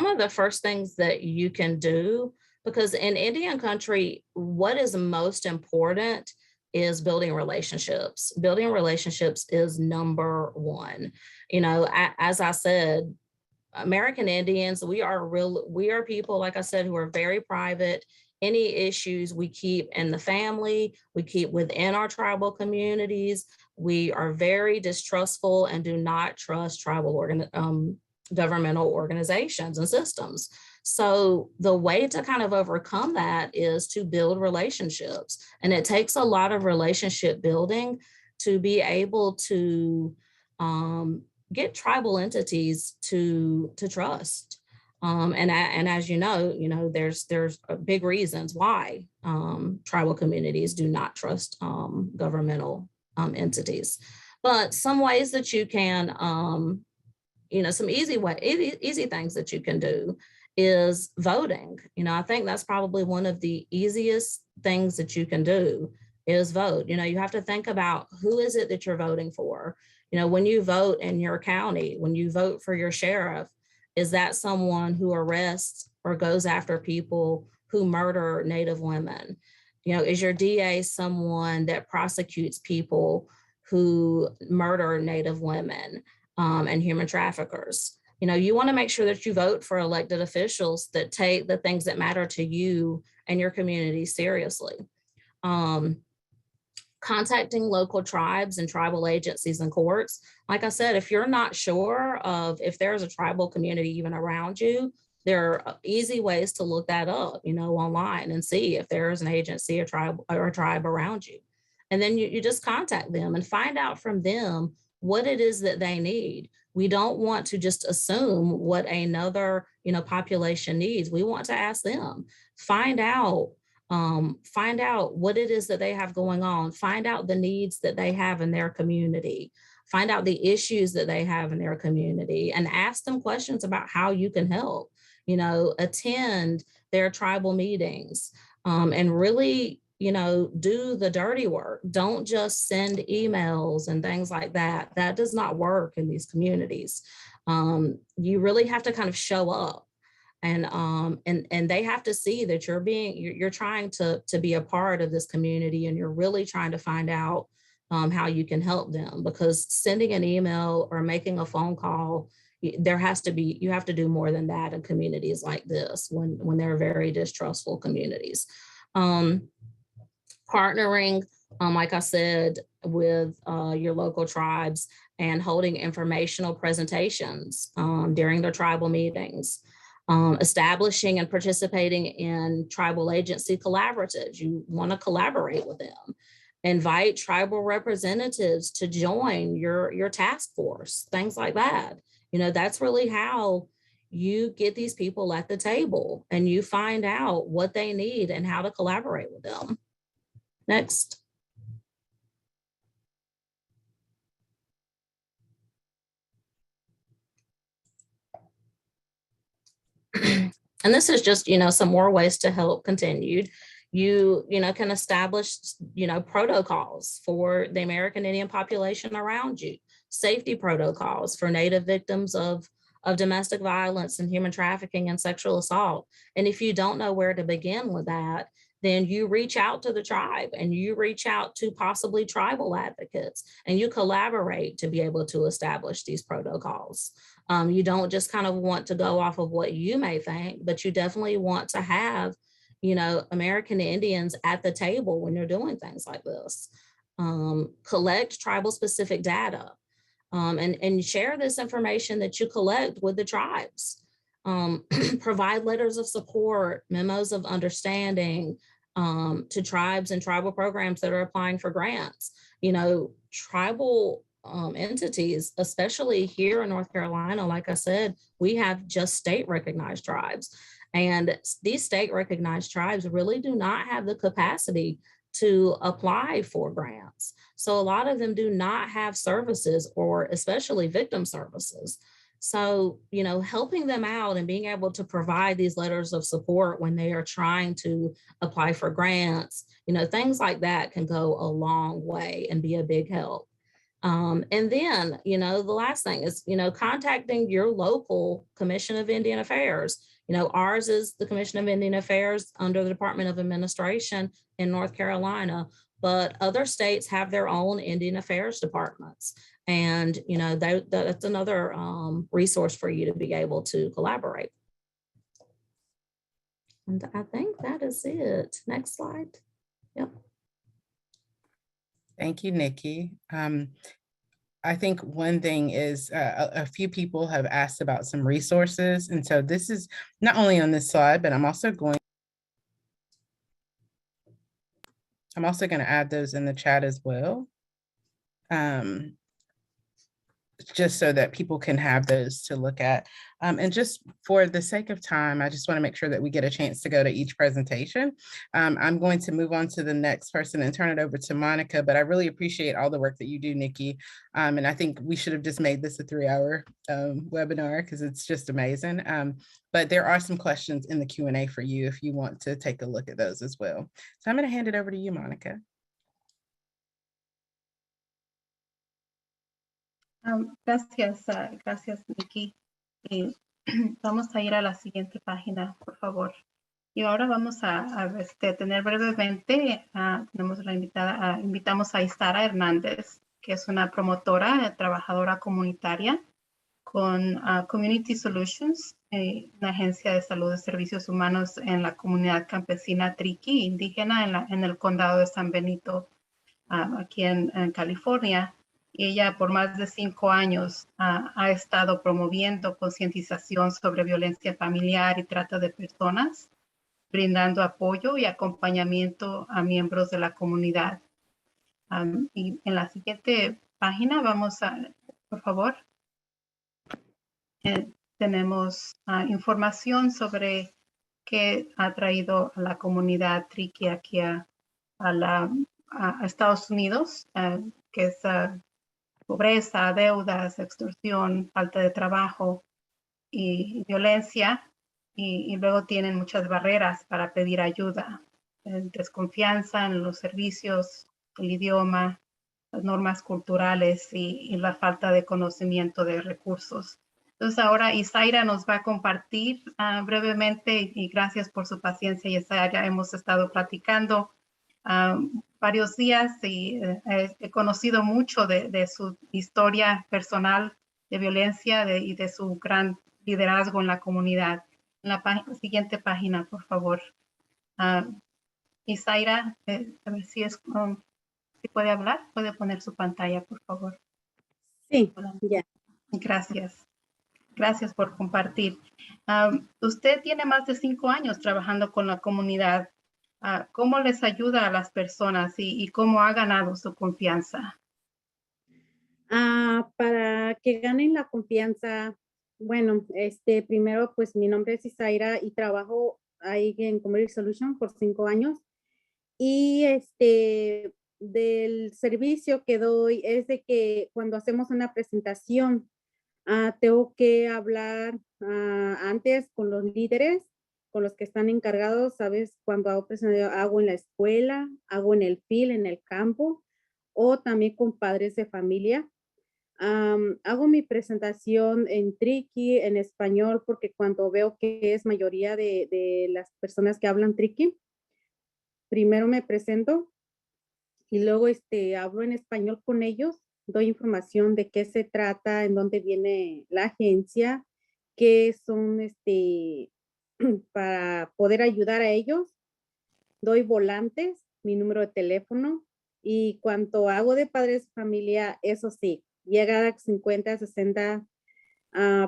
of the first things that you can do, because in Indian country, what is most important is building relationships. Building relationships is number one. As I said, American Indians, we are people, like I said, who are very private. Any issues we keep in the family, we keep within our tribal communities. We are very distrustful and do not trust tribal governmental organizations and systems. So the way to kind of overcome that is to build relationships. And it takes a lot of relationship building to be able to get tribal entities to trust. And as you know, there's big reasons why tribal communities do not trust governmental entities. But some ways that you can, some easy things that you can do is voting. I think that's probably one of the easiest things that you can do is vote. You have to think about who is it that you're voting for. When you vote in your county, when you vote for your sheriff, is that someone who arrests or goes after people who murder Native women? Is your DA someone that prosecutes people who murder Native women? and human traffickers. You know, you want to make sure that you vote for elected officials that take the things that matter to you and your community seriously. Contacting local tribes and tribal agencies and courts. Like I said, if you're not sure of if there's a tribal community even around you, there are easy ways to look that up, you know, online and see if there's an agency or tribe around you. And then you just contact them and find out from them what it is that they need. We don't want to just assume what another, you know, population needs. We want to ask them, find out what it is that they have going on, find out the needs that they have in their community, find out the issues that they have in their community, and ask them questions about how you can help. You know, attend their tribal meetings, and really, you know, do the dirty work. Don't just send emails and things like that. That does not work in these communities. You really have to kind of show up. And they have to see that you're trying to be a part of this community, and you're really trying to find out how you can help them, because sending an email or making a phone call, you have to do more than that in communities like this when they're very distrustful communities. Partnering, like I said, with your local tribes and holding informational presentations during their tribal meetings. Establishing and participating in tribal agency collaboratives. You want to collaborate with them. Invite tribal representatives to join your task force, things like that. You know, that's really how you get these people at the table and you find out what they need and how to collaborate with them. Next. And this is just, you know, some more ways to help continued. You can establish, you know, protocols for the American Indian population around you, safety protocols for Native victims of domestic violence and human trafficking and sexual assault. And if you don't know where to begin with that, then you reach out to the tribe and you reach out to possibly tribal advocates and you collaborate to be able to establish these protocols. You don't just kind of want to go off of what you may think, but you definitely want to have, you know, American Indians at the table when you're doing things like this. Collect tribal specific data and share this information that you collect with the tribes. Provide letters of support, memos of understanding to tribes and tribal programs that are applying for grants. You know, tribal entities, especially here in North Carolina, like I said, we have just state recognized tribes. And these state recognized tribes really do not have the capacity to apply for grants. So a lot of them do not have services, or especially victim services. So, you know, helping them out and being able to provide these letters of support when they are trying to apply for grants, you know, things like that can go a long way and be a big help. And then, you know, the last thing is, you know, contacting your local Commission of Indian Affairs. You know, ours is the Commission of Indian Affairs under the Department of Administration in North Carolina, but other states have their own Indian Affairs departments. And, you know, that's another resource for you to be able to collaborate. And I think that is it. Next slide. Yep. Thank you, Nikki. I think one thing is a few people have asked about some resources. And so this is not only on this slide, but I'm also going to add those in the chat as well. Just so that people can have those to look at. And just for the sake of time, I just want to make sure that we get a chance to go to each presentation. I'm going to move on to the next person and turn it over to Monica, but I really appreciate all the work that you do, Nikki. And I think we should have just made this a 3-hour webinar because it's just amazing. But there are some questions in the Q&A for you if you want to take a look at those as well. So I'm going to hand it over to you, Monica. Gracias, Nikki. Vamos a ir a la siguiente página, por favor. Y ahora vamos a tener brevemente, tenemos la invitamos a Isara Hernández, que es una promotora, trabajadora comunitaria con Community Solutions, una agencia de salud de servicios humanos en la comunidad campesina Triqui, indígena en el condado de San Benito, aquí en California. Y ella por más de 5 años ha estado promoviendo concientización sobre violencia familiar y trata de personas, brindando apoyo y acompañamiento a miembros de la comunidad. Y en la siguiente página vamos a, por favor, tenemos información sobre qué ha traído a la comunidad Triqui aquí a Estados Unidos, que es pobreza, deudas, extorsión, falta de trabajo y violencia. Y luego tienen muchas barreras para pedir ayuda, desconfianza en los servicios, el idioma, las normas culturales y la falta de conocimiento de recursos. Entonces ahora Isaira nos va a compartir brevemente, y gracias por su paciencia, Isaira. Hemos estado platicando varios días y he conocido mucho de su historia personal de violencia y de su gran liderazgo en la comunidad. En la siguiente página, por favor. Isaira, a ver si si puede hablar, puede poner su pantalla, por favor. Sí, ya. Gracias. Gracias por compartir. Usted tiene más de 5 años trabajando con la comunidad. ¿Cómo les ayuda a las personas y cómo ha ganado su confianza? Para que ganen la confianza, bueno, primero, pues mi nombre es Isaira y trabajo ahí en Community Solution por 5 años. Y del servicio que doy es de que cuando hacemos una presentación, tengo que hablar antes con los líderes, con los que están encargados, ¿sabes? Cuando hago presentación, hago en la escuela, hago en el field, en el campo, o también con padres de familia. Hago mi presentación en Triqui, en español, porque cuando veo que es mayoría de las personas que hablan Triqui, primero me presento y luego hablo en español con ellos, doy información de qué se trata, en dónde viene la agencia, qué son para poder ayudar a ellos. Doy volantes, mi número de teléfono y cuanto hago de padres de familia, eso sí, llega a 50, 60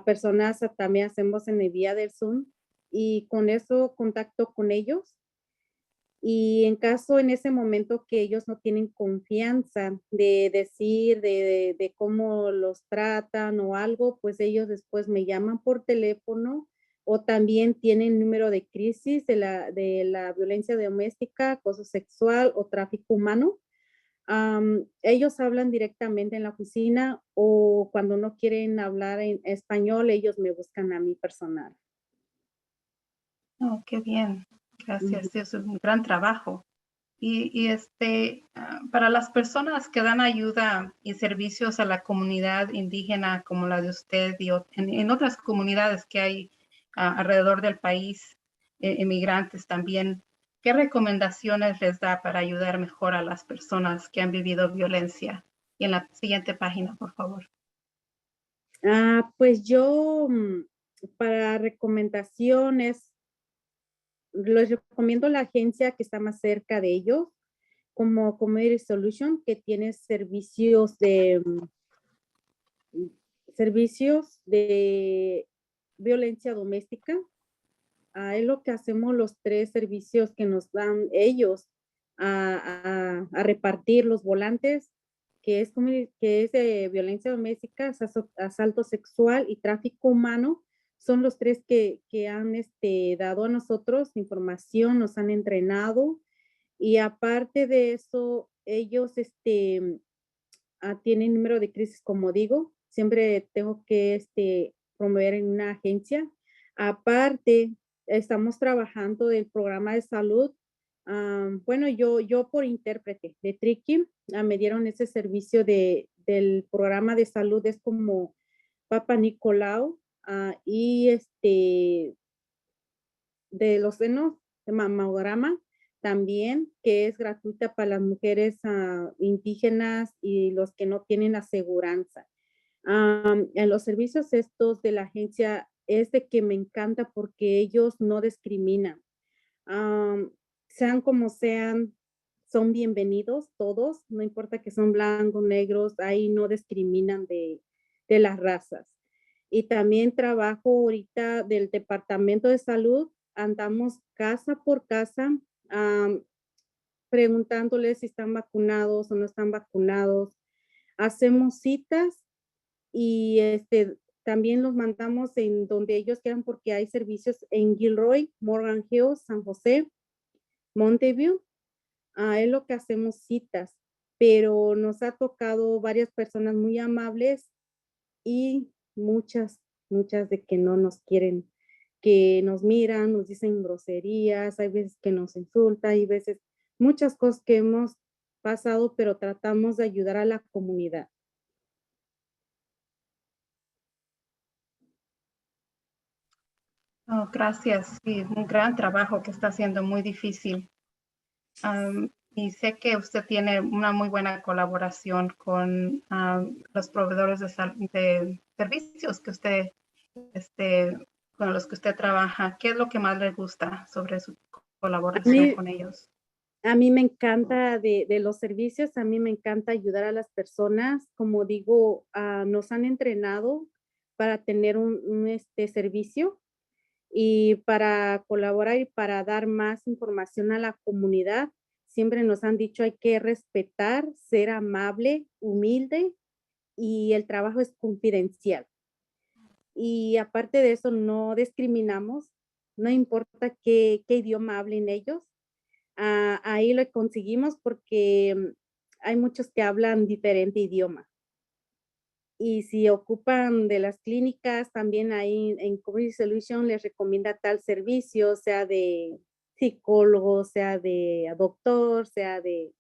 personas, también hacemos en el vía del Zoom y con eso contacto con ellos. Y en caso en ese momento que ellos no tienen confianza de decir de cómo los tratan o algo, pues ellos después me llaman por teléfono o también tienen número de crisis de la violencia doméstica, acoso sexual o tráfico humano. Ellos hablan directamente en la oficina o cuando no quieren hablar en español, ellos me buscan a mí personal. Oh, qué bien. Gracias. Es un gran trabajo. Y para las personas que dan ayuda y servicios a la comunidad indígena como la de usted y en otras comunidades que hay alrededor del país, inmigrantes también, ¿qué recomendaciones les da para ayudar mejor a las personas que han vivido violencia? Y en la siguiente página, por favor. Pues yo, para recomendaciones, les recomiendo la agencia que está más cerca de ellos, como Community Solution, que tiene servicios de violencia doméstica. Es lo que hacemos los 3 servicios que nos dan ellos a repartir los volantes, que es de violencia doméstica, asalto sexual y tráfico humano. Son los 3 que han dado a nosotros información, nos han entrenado y aparte de eso, ellos tienen número de crisis, como digo, siempre tengo que promover en una agencia. Aparte, estamos trabajando del programa de salud. Bueno, yo por intérprete de Triqui, me dieron ese servicio del programa de salud, es como Papa Nicolau, y de los senos, de mamograma, también, que es gratuita para las mujeres indígenas y los que no tienen aseguranza. En los servicios estos de la agencia es de que me encanta porque ellos no discriminan. Sean como sean, son bienvenidos todos, no importa que son blancos, negros, ahí no discriminan de las razas. Y también trabajo ahorita del Departamento de Salud, andamos casa por casa preguntándoles si están vacunados o no están vacunados. Hacemos citas y también los mandamos en donde ellos quieran porque hay servicios en Gilroy, Morgan Hills, San José, Mountain es lo que hacemos citas, pero nos ha tocado varias personas muy amables y muchas de que no nos quieren, que nos miran, nos dicen groserías, hay veces que nos insultan, hay veces muchas cosas que hemos pasado, pero tratamos de ayudar a la comunidad. Oh, gracias. Sí, un gran trabajo que está haciendo, muy difícil. Y sé que usted tiene una muy buena colaboración con los proveedores de servicios que usted, con los que usted trabaja. ¿Qué es lo que más le gusta sobre su colaboración con ellos? A mí me encanta de los servicios, a mí me encanta ayudar a las personas. Como digo, nos han entrenado para tener un servicio y para colaborar y para dar más información a la comunidad. Siempre nos han dicho hay que respetar, ser amable, humilde y el trabajo es confidencial. Y aparte de eso, no discriminamos, no importa qué idioma hablen ellos. Ahí lo conseguimos porque hay muchos que hablan diferente idioma. Y si ocupan de las clínicas, también ahí en Community Solution les recomienda tal servicio, sea de psicólogo, sea de doctor, sea de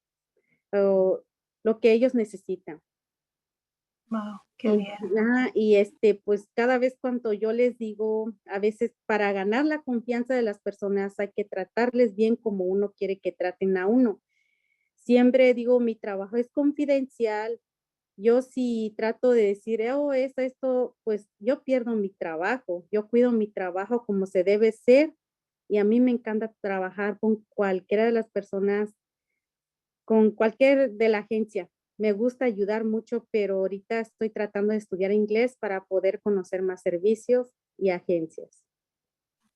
lo que ellos necesitan. Wow, qué bien. Y pues cada vez cuando yo les digo, a veces para ganar la confianza de las personas hay que tratarles bien como uno quiere que traten a uno. Siempre digo, mi trabajo es confidencial. Yo si trato de decir, oh, esto, pues yo pierdo mi trabajo. Yo cuido mi trabajo como se debe ser. Y a mí me encanta trabajar con cualquiera de las personas, con cualquier de la agencia. Me gusta ayudar mucho, pero ahorita estoy tratando de estudiar inglés para poder conocer más servicios y agencias.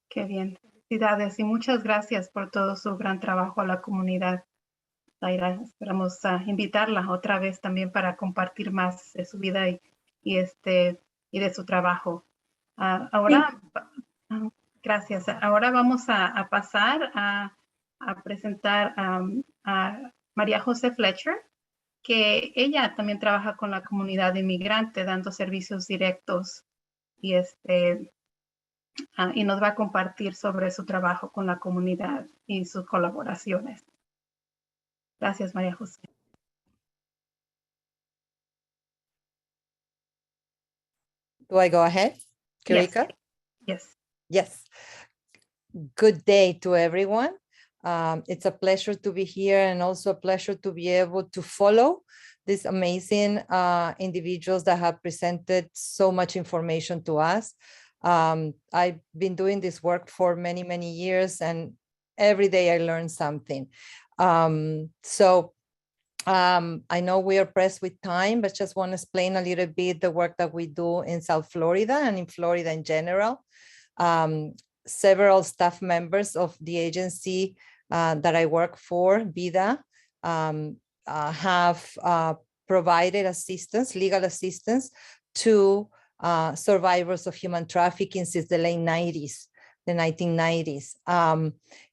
Qué bien. Felicidades y muchas gracias por todo su gran trabajo a la comunidad. Zaira, esperamos invitarla otra vez también para compartir más de su vida y de su trabajo. Ahora, sí. Gracias. Ahora vamos a pasar a presentar a María José Fletcher, que ella también trabaja con la comunidad inmigrante dando servicios directos y y nos va a compartir sobre su trabajo con la comunidad y sus colaboraciones. Gracias, María José. Do I go ahead, Kirika? Yes. Yes. Good day to everyone. It's a pleasure to be here and also a pleasure to be able to follow these amazing individuals that have presented so much information to us. I've been doing this work for many, many years, and every day I learn something. I know we are pressed with time, but just want to explain a little bit the work that we do in South Florida and in Florida in general. Several staff members of the agency that I work for, VIDA, have provided assistance, legal assistance to survivors of human trafficking since the late 90s, the 1990s.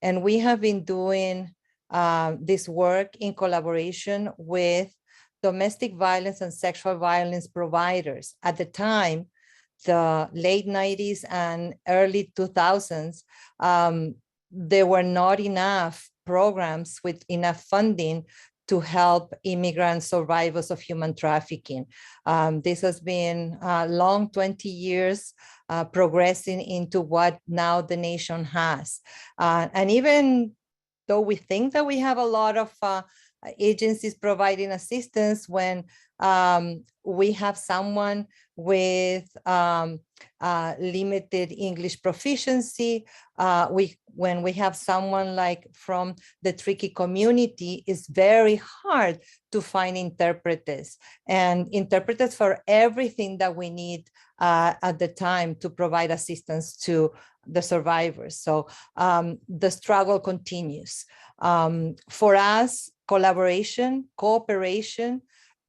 And we have been doing this work in collaboration with domestic violence and sexual violence providers. At the time, the late 90s and early 2000s, there were not enough programs with enough funding to help immigrant survivors of human trafficking. This has been a long 20 years progressing into what now the nation has. And even though we think that we have a lot of agencies providing assistance, when we have someone with limited English proficiency, when we have someone like from the tricky community, it's very hard to find interpreters for everything that we need at the time to provide assistance to the survivors. So the struggle continues. For us, collaboration, cooperation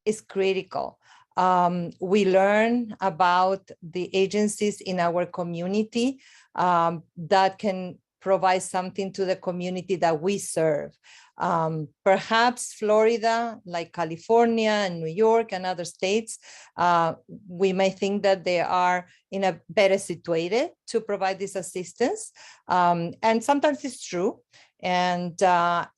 is critical. We learn about the agencies in our community that can provide something to the community that we serve. Perhaps Florida, like California and New York and other states, we may think that they are in a better situated to provide this assistance. And sometimes it's true. And that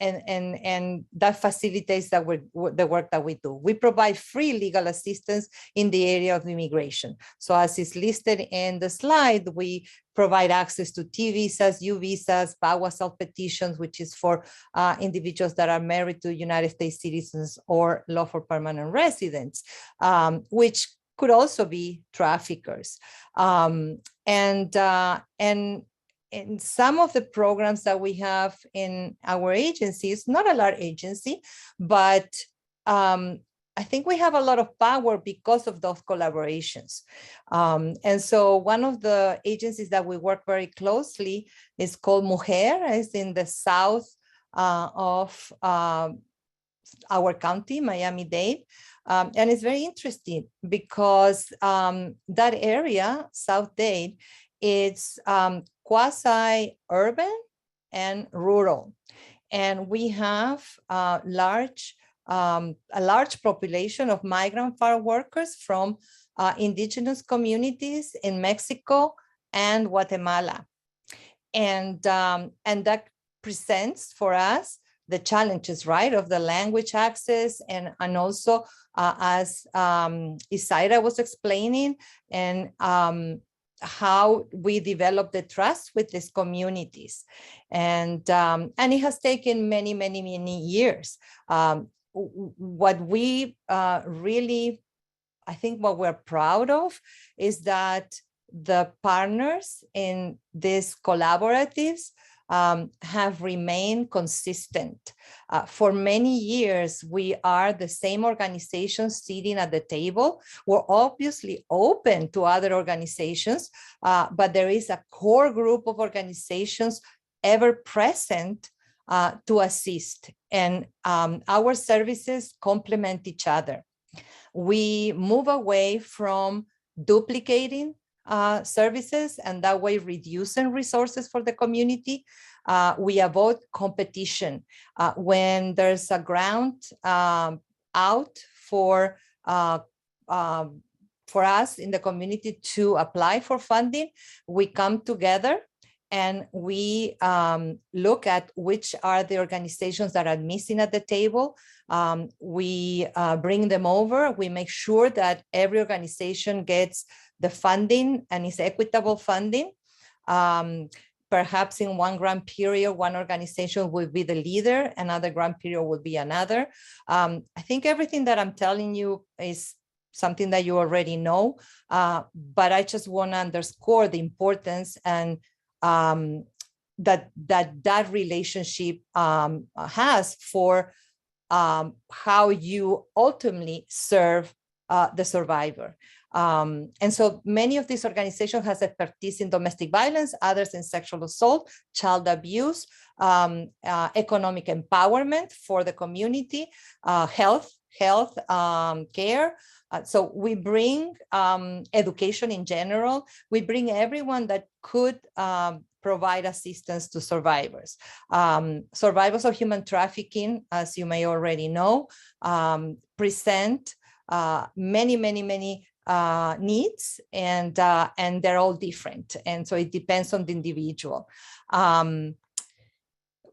facilitates the work that we do. We provide free legal assistance in the area of immigration. So as is listed in the slide, we provide access to T visas, U visas, VAWA self-petitions, which is for individuals that are married to United States citizens or lawful permanent residents, which could also be traffickers. And some of the programs that we have in our agency, it's not a large agency, but I think we have a lot of power because of those collaborations. And so one of the agencies that we work very closely is called whoare. It's in the south of our county, Miami-Dade. And it's very interesting because that area, South Dade, it's quasi-urban and rural. And we have a large population of migrant farm workers from indigenous communities in Mexico and Guatemala. And that presents for us the challenges, right, of the language access and also as Isaira was explaining, and how we develop the trust with these communities. And it has taken many, many, many years. What we really, I think what we're proud of is that the partners in these collaboratives have remained consistent. For many years, we are the same organization sitting at the table. We're obviously open to other organizations, but there is a core group of organizations ever present to assist. And our services complement each other. We move away from duplicating services and that way reducing resources for the community. We avoid competition. When there's a grant out for us in the community to apply for funding, we come together and we look at which are the organizations that are missing at the table. We bring them over. We make sure that every organization gets the funding and is equitable funding. Perhaps in one grant period, one organization will be the leader, another grant period will be another. I think everything that I'm telling you is something that you already know, but I just want to underscore the importance and that relationship has for how you ultimately serve the survivor. And so many of these organizations has expertise in domestic violence, others in sexual assault, child abuse, economic empowerment for the community, health care. So we bring education in general. We bring everyone that could provide assistance to survivors. Survivors of human trafficking, as you may already know, present many needs, and they're all different. And so it depends on the individual.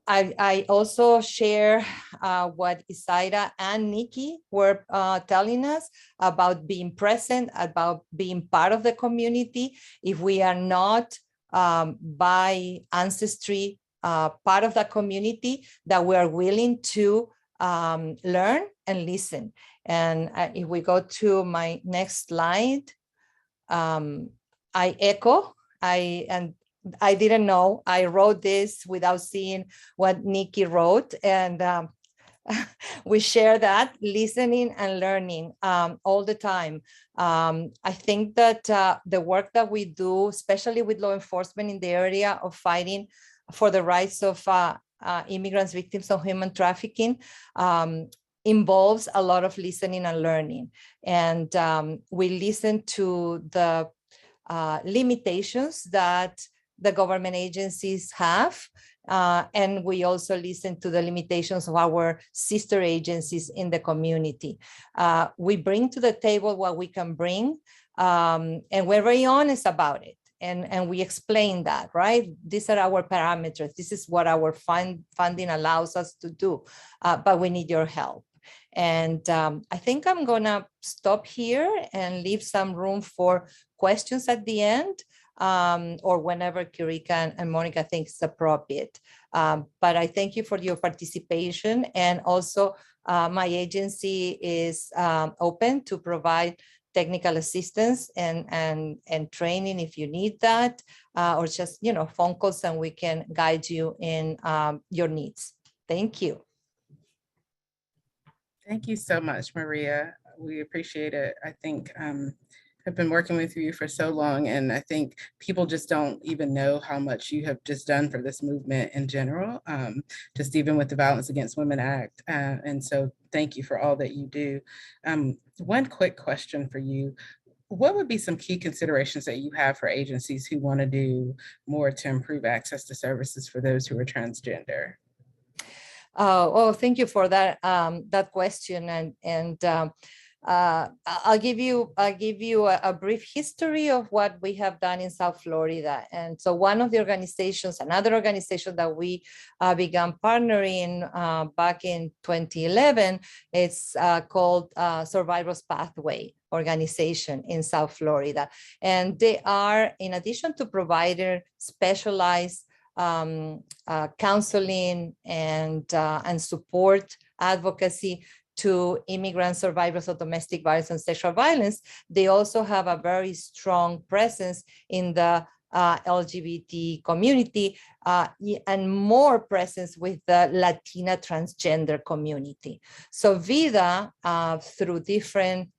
I also share what Isaira and Nikki were telling us about being present, about being part of the community. If we are not by ancestry part of the community that we are willing to learn and listen. And if we go to my next slide, I echo, and I didn't know, I wrote this without seeing what Nikki wrote, and we share that listening and learning all the time. I think that the work that we do, especially with law enforcement in the area of fighting for the rights of immigrants, victims of human trafficking, involves a lot of listening and learning. And we listen to the limitations that the government agencies have. And we also listen to the limitations of our sister agencies in the community. We bring to the table what we can bring, and we're very honest about it. And we explain that, right? These are our parameters. This is what our funding allows us to do, but we need your help. And I think I'm gonna stop here and leave some room for questions at the end, or whenever Kirika and Monica think it's appropriate. But I thank you for your participation. And also my agency is open to provide technical assistance and training if you need that, or just, you know, phone calls, and we can guide you in your needs. Thank you. Thank you so much, Maria. We appreciate it. I think I've been working with you for so long, and I think people just don't even know how much you have just done for this movement in general, just even with the Violence Against Women Act. And so thank you for all that you do. One quick question for you. What would be some key considerations that you have for agencies who want to do more to improve access to services for those who are transgender? Oh, thank you for that that question, and I'll give you a brief history of what we have done in South Florida. And so one of the organizations, another organization that we began partnering back in 2011, it's called Survivors Pathway organization in South Florida, and they are, in addition to providing specialized counseling and support advocacy to immigrant survivors of domestic violence and sexual violence, they also have a very strong presence in the LGBT community, and more presence with the Latina transgender community. So VIDA, through different,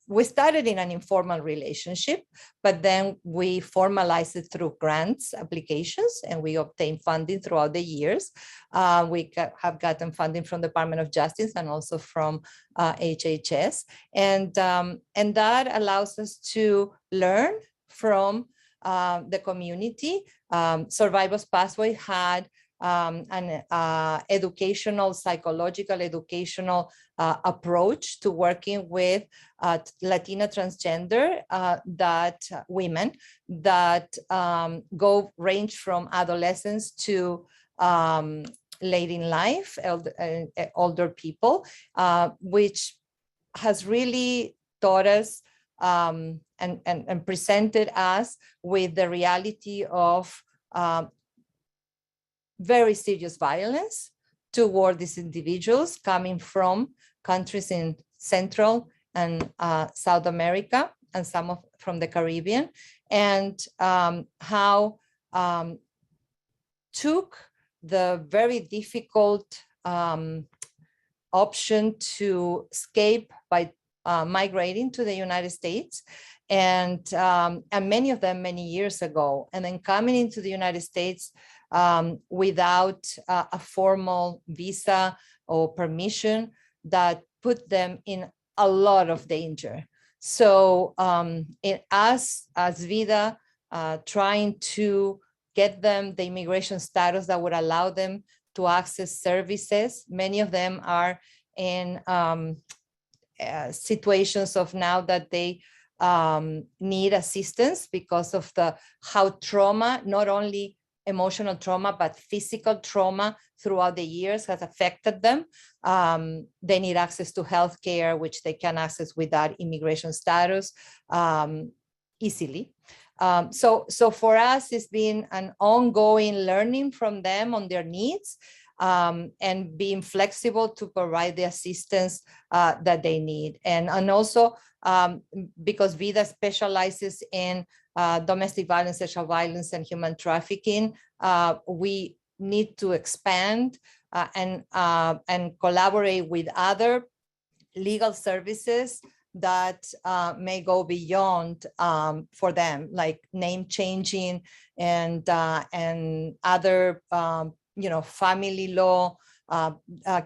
we started in an informal relationship, but then we formalized it through grants applications, and we obtained funding throughout the years. We have gotten funding from the Department of Justice and also from HHS. And that allows us to learn from the community. Survivors Pathway had an educational, psychological, educational approach to working with Latina transgender women that range from adolescents to late in life, older people, which has really taught us and presented us with the reality of very serious violence toward these individuals coming from countries in Central and South America, and some from the Caribbean, and how took the very difficult option to escape by migrating to the United States, and many of them many years ago, and then coming into the United States without a formal visa or permission that put them in a lot of danger. So as VIDA, trying to get them the immigration status that would allow them to access services, many of them are in situations of now that they need assistance because of how trauma, not only emotional trauma, but physical trauma throughout the years has affected them. They need access to healthcare, which they can access without immigration status easily. So for us, it's been an ongoing learning from them on their needs, and being flexible to provide the assistance that they need. And also because VIDA specializes in domestic violence, sexual violence, and human trafficking, we need to expand and collaborate with other legal services that may go beyond for them, like name changing and other family law,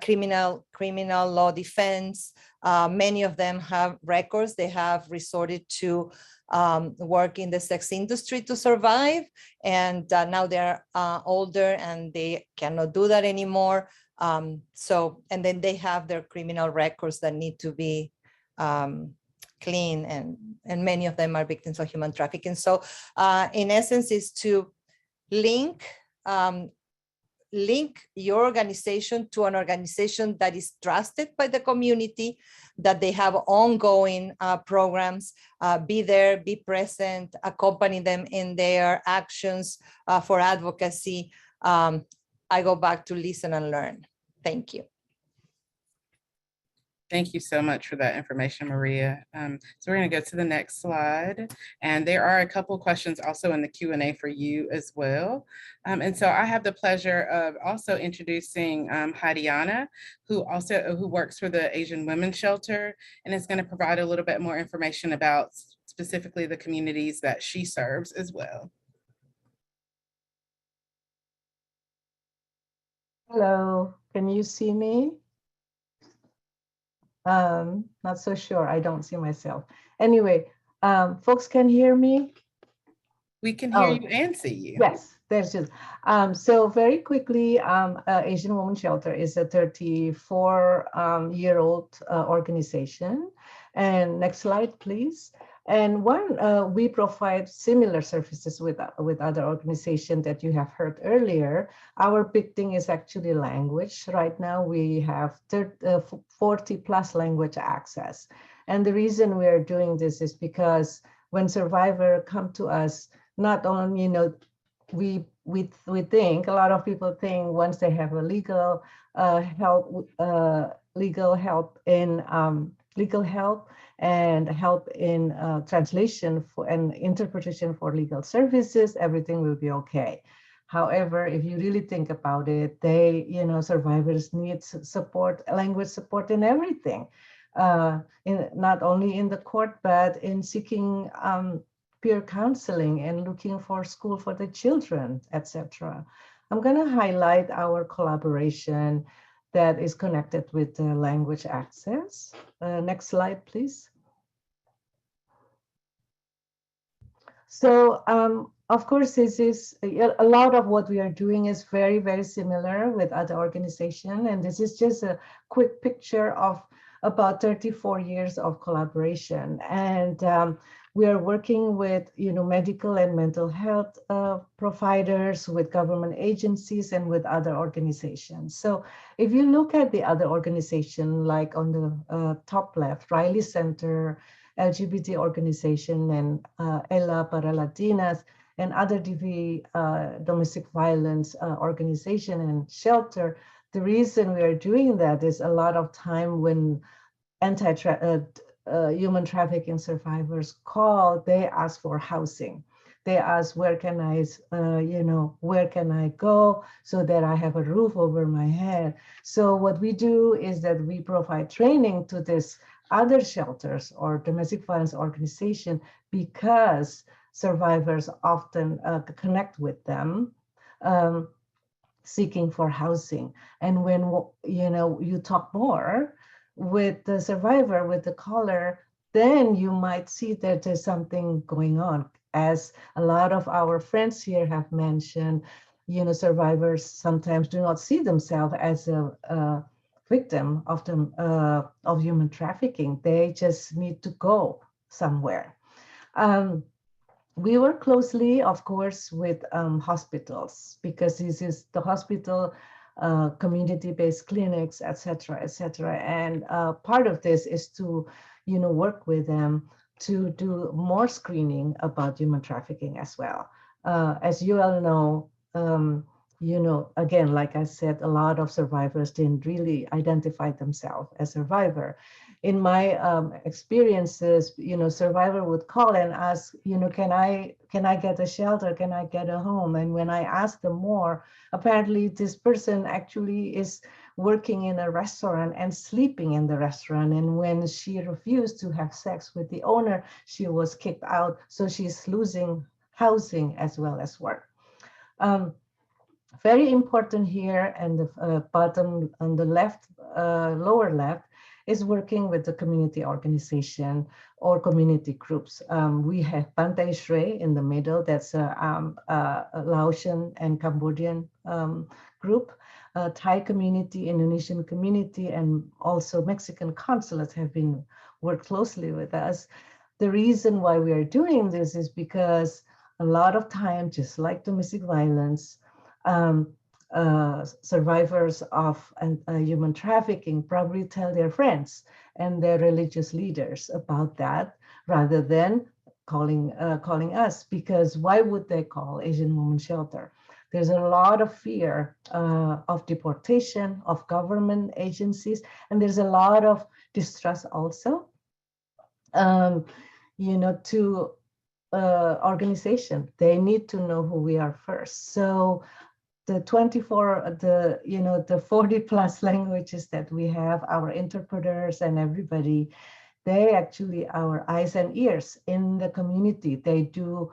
criminal law defense. Many of them have records. They have resorted to work in the sex industry to survive, and now they're older and they cannot do that anymore. And then they have their criminal records that need to be clean, and many of them are victims of human trafficking. So in essence, is to link your organization to an organization that is trusted by the community, that they have ongoing programs, be there, be present, accompany them in their actions for advocacy. I go back to listen and learn. Thank you. Thank you so much for that information, Maria. So we're going to go to the next slide. And there are a couple of questions also in the Q&A for you as well. And so I have the pleasure of also introducing Hadiana, who works for the Asian Women's Shelter, and is going to provide a little bit more information about specifically the communities that she serves as well. Hello, can you see me? Not so sure, I don't see myself. Anyway, folks can hear me? We can hear you and see you. Yes, there's just, so very quickly, Asian Women's Shelter is a 34-year-old organization. And next slide, please. And we provide similar services with other organizations that you have heard earlier. Our big thing is actually language. Right now we have 40 plus language access. And the reason we are doing this is because when survivors come to us, not only, we think, a lot of people think once they have a legal help and help in translation and interpretation for legal services, everything will be okay. However, if you really think about it, survivors need support, language support in everything, not only in the court, but in seeking peer counseling and looking for school for the children, etc. I'm going to highlight our collaboration that is connected with the language access. Next slide, please. So, of course, this is a lot of what we are doing is very, very similar with other organizations. And this is just a quick picture of about 34 years of collaboration. And we are working with, medical and mental health providers, with government agencies, and with other organizations. So if you look at the other organization, like on the top left, Riley Center, LGBT organization, and ELA para Latinas, and other DV domestic violence organization and shelter, the reason we are doing that is a lot of time when human trafficking survivors call, they ask for housing. They ask, where can I go so that I have a roof over my head? So what we do is that we provide training to this other shelters or domestic violence organization, because survivors often connect with them seeking for housing. And when you talk more with the survivor, with the caller, then you might see that there's something going on. As a lot of our friends here have mentioned, survivors sometimes do not see themselves as a victim of human trafficking. They just need to go somewhere. We work closely, of course, with hospitals, because this is the hospital, community-based clinics, et cetera, et cetera. And part of this is to, work with them to do more screening about human trafficking as well. As you all know, again, like I said, a lot of survivors didn't really identify themselves as survivor. In my experiences, survivor would call and ask, can I get a shelter? Can I get a home? And when I asked them more, apparently this person actually is working in a restaurant and sleeping in the restaurant. And when she refused to have sex with the owner, she was kicked out. So she's losing housing as well as work. Very important here, and the bottom on the left, lower left, is working with the community organization or community groups. We have Pantai Shrey in the middle. That's a Laotian and Cambodian group. Thai community, Indonesian community, and also Mexican consulates have been worked closely with us. The reason why we are doing this is because a lot of time, just like domestic violence, survivors of human trafficking probably tell their friends and their religious leaders about that rather than calling us, because why would they call Asian Women Shelter? There's a lot of fear of deportation, of government agencies, and there's a lot of distrust also, to organization. They need to know who we are first. So the 40 plus languages that we have, our interpreters and everybody, they actually our eyes and ears in the community. They do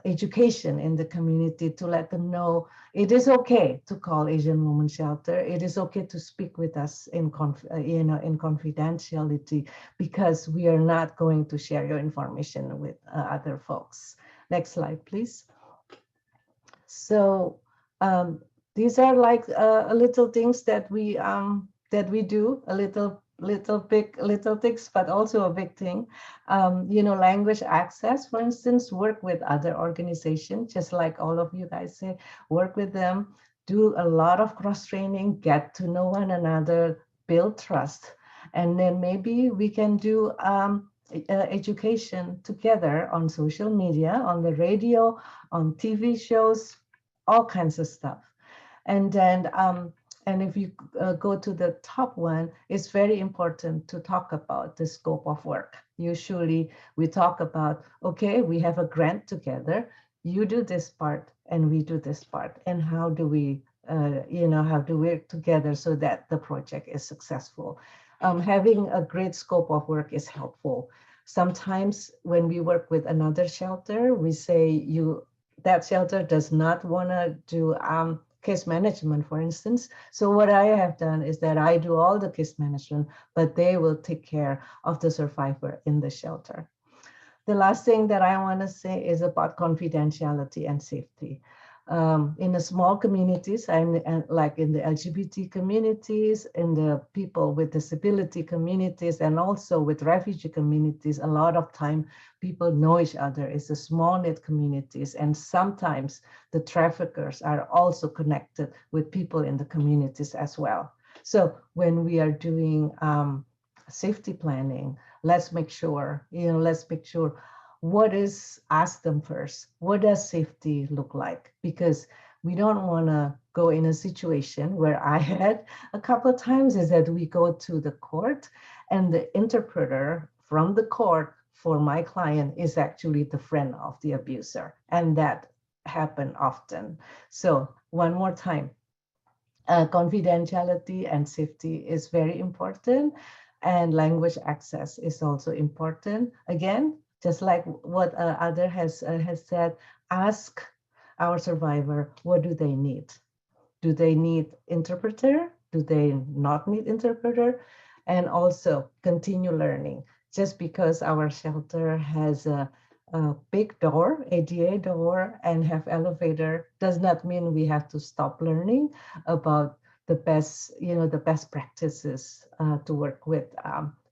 education in the community to let them know it is okay to call Asian Women Shelter. It is okay to speak with us in confidentiality, because we are not going to share your information with other folks. Next slide, please. So these are like little things that we do, a little things, but also a big thing. Language access, for instance, work with other organizations, just like all of you guys say, work with them, do a lot of cross training, get to know one another, build trust, and then maybe we can do education together on social media, on the radio, on TV shows, all kinds of stuff. And then, and if you go to the top one, it's very important to talk about the scope of work. Usually we talk about, okay, we have a grant together, you do this part and we do this part, and how do we, how do we work together so that the project is successful. Having a great scope of work is helpful. Sometimes when we work with another shelter, we say that shelter does not want to do case management, for instance. So what I have done is that I do all the case management, but they will take care of the survivor in the shelter. The last thing that I want to say is about confidentiality and safety. In the small communities, and like in the LGBT communities, in the people with disability communities, and also with refugee communities, a lot of time people know each other. It's a small knit communities, and sometimes the traffickers are also connected with people in the communities as well. So when we are doing safety planning, let's make sure, ask them first, what does safety look like? Because we don't want to go in a situation where I had a couple of times, is that we go to the court and the interpreter from the court for my client is actually the friend of the abuser. And that happened often. So one more time, confidentiality and safety is very important, and language access is also important. Again, just like what Other has said, ask our survivor, what do they need? Do they need interpreter? Do they not need interpreter? And also continue learning. Just because our shelter has a big door, ADA door, and have elevator, does not mean we have to stop learning about the best, the best practices to work with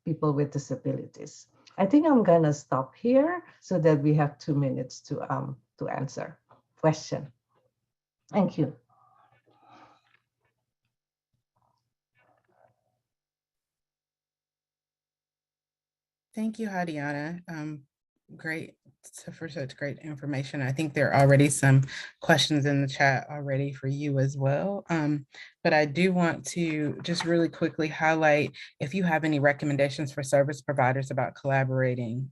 people with disabilities. I think I'm gonna stop here so that we have 2 minutes to answer question. Thank you. Thank you, Hadiana. Great for such great information. I think there are already some questions in the chat already for you as well. But I do want to just really quickly highlight if you have any recommendations for service providers about collaborating,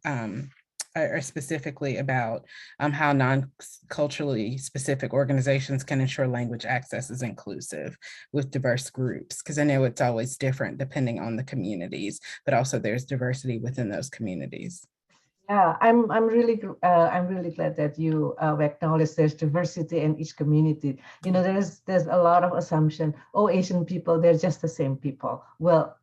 or specifically about how non-culturally specific organizations can ensure language access is inclusive with diverse groups, because I know it's always different depending on the communities, but also there's diversity within those communities. Yeah, I'm really glad that you acknowledge there's diversity in each community. You know, there's a lot of assumption. Oh, Asian people, they're just the same people. Well,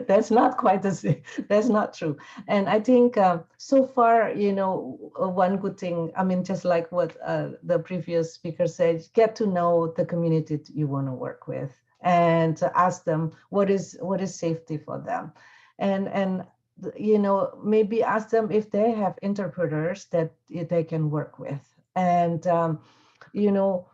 that's not quite the same. That's not true. And I think so far, you know, one good thing. I mean, just like what the previous speaker said, get to know the community you want to work with, and to ask them what is safety for them, and you know, maybe ask them if they have interpreters that they can work with. And, you know,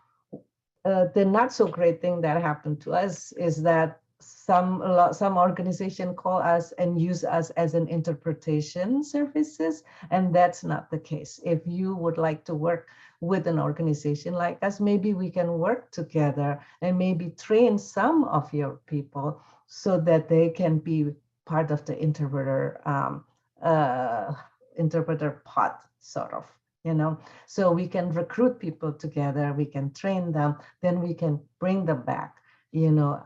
the not so great thing that happened to us is that some organization call us and use us as an interpretation services, and that's not the case. If you would like to work with an organization like us, maybe we can work together and maybe train some of your people so that they can be part of the interpreter pot, sort of, you know. So we can recruit people together, we can train them, then we can bring them back, you know,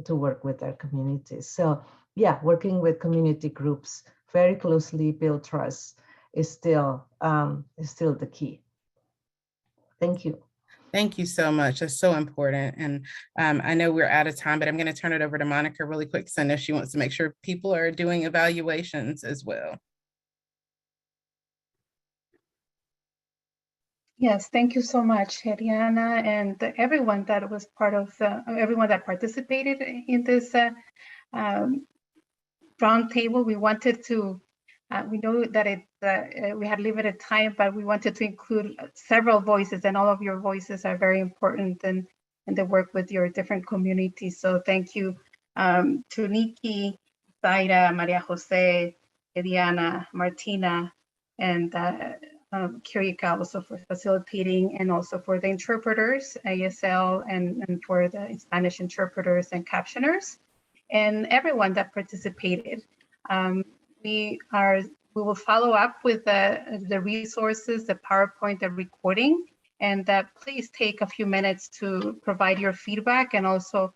to work with their communities. So yeah, working with community groups very closely, build trust is still the key. Thank you. Thank you so much. That's so important. And I know we're out of time, but I'm going to turn it over to Monica really quick, because I know she wants to make sure people are doing evaluations as well. Yes, thank you so much, Heriana, and everyone that was part of everyone that participated in this roundtable. We wanted to, we know that we had limited time, but we wanted to include several voices, and all of your voices are very important in the work with your different communities. So thank you to Nikki, Zaira, Maria Jose, Ediana, Martina, and Kirika also for facilitating, and also for the interpreters, ASL, and for the Spanish interpreters and captioners, and everyone that participated. We will follow up with the resources, the PowerPoint, the recording, and please take a few minutes to provide your feedback, and also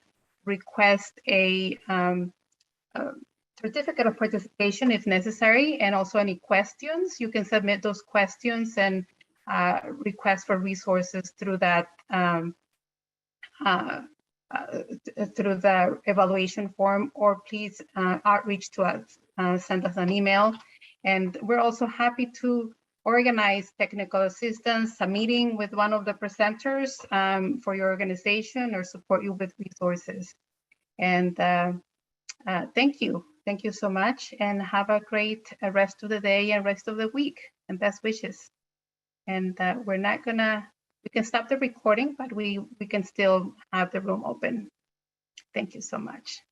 request a certificate of participation if necessary, and also any questions. You can submit those questions and request for resources through that through the evaluation form, or please outreach to us, send us an email. And we're also happy to organize technical assistance, a meeting with one of the presenters for your organization, or support you with resources. And thank you. Thank you so much, and have a great rest of the day and rest of the week, and best wishes. And we're not gonna, we can stop the recording, but we can still have the room open. Thank you so much.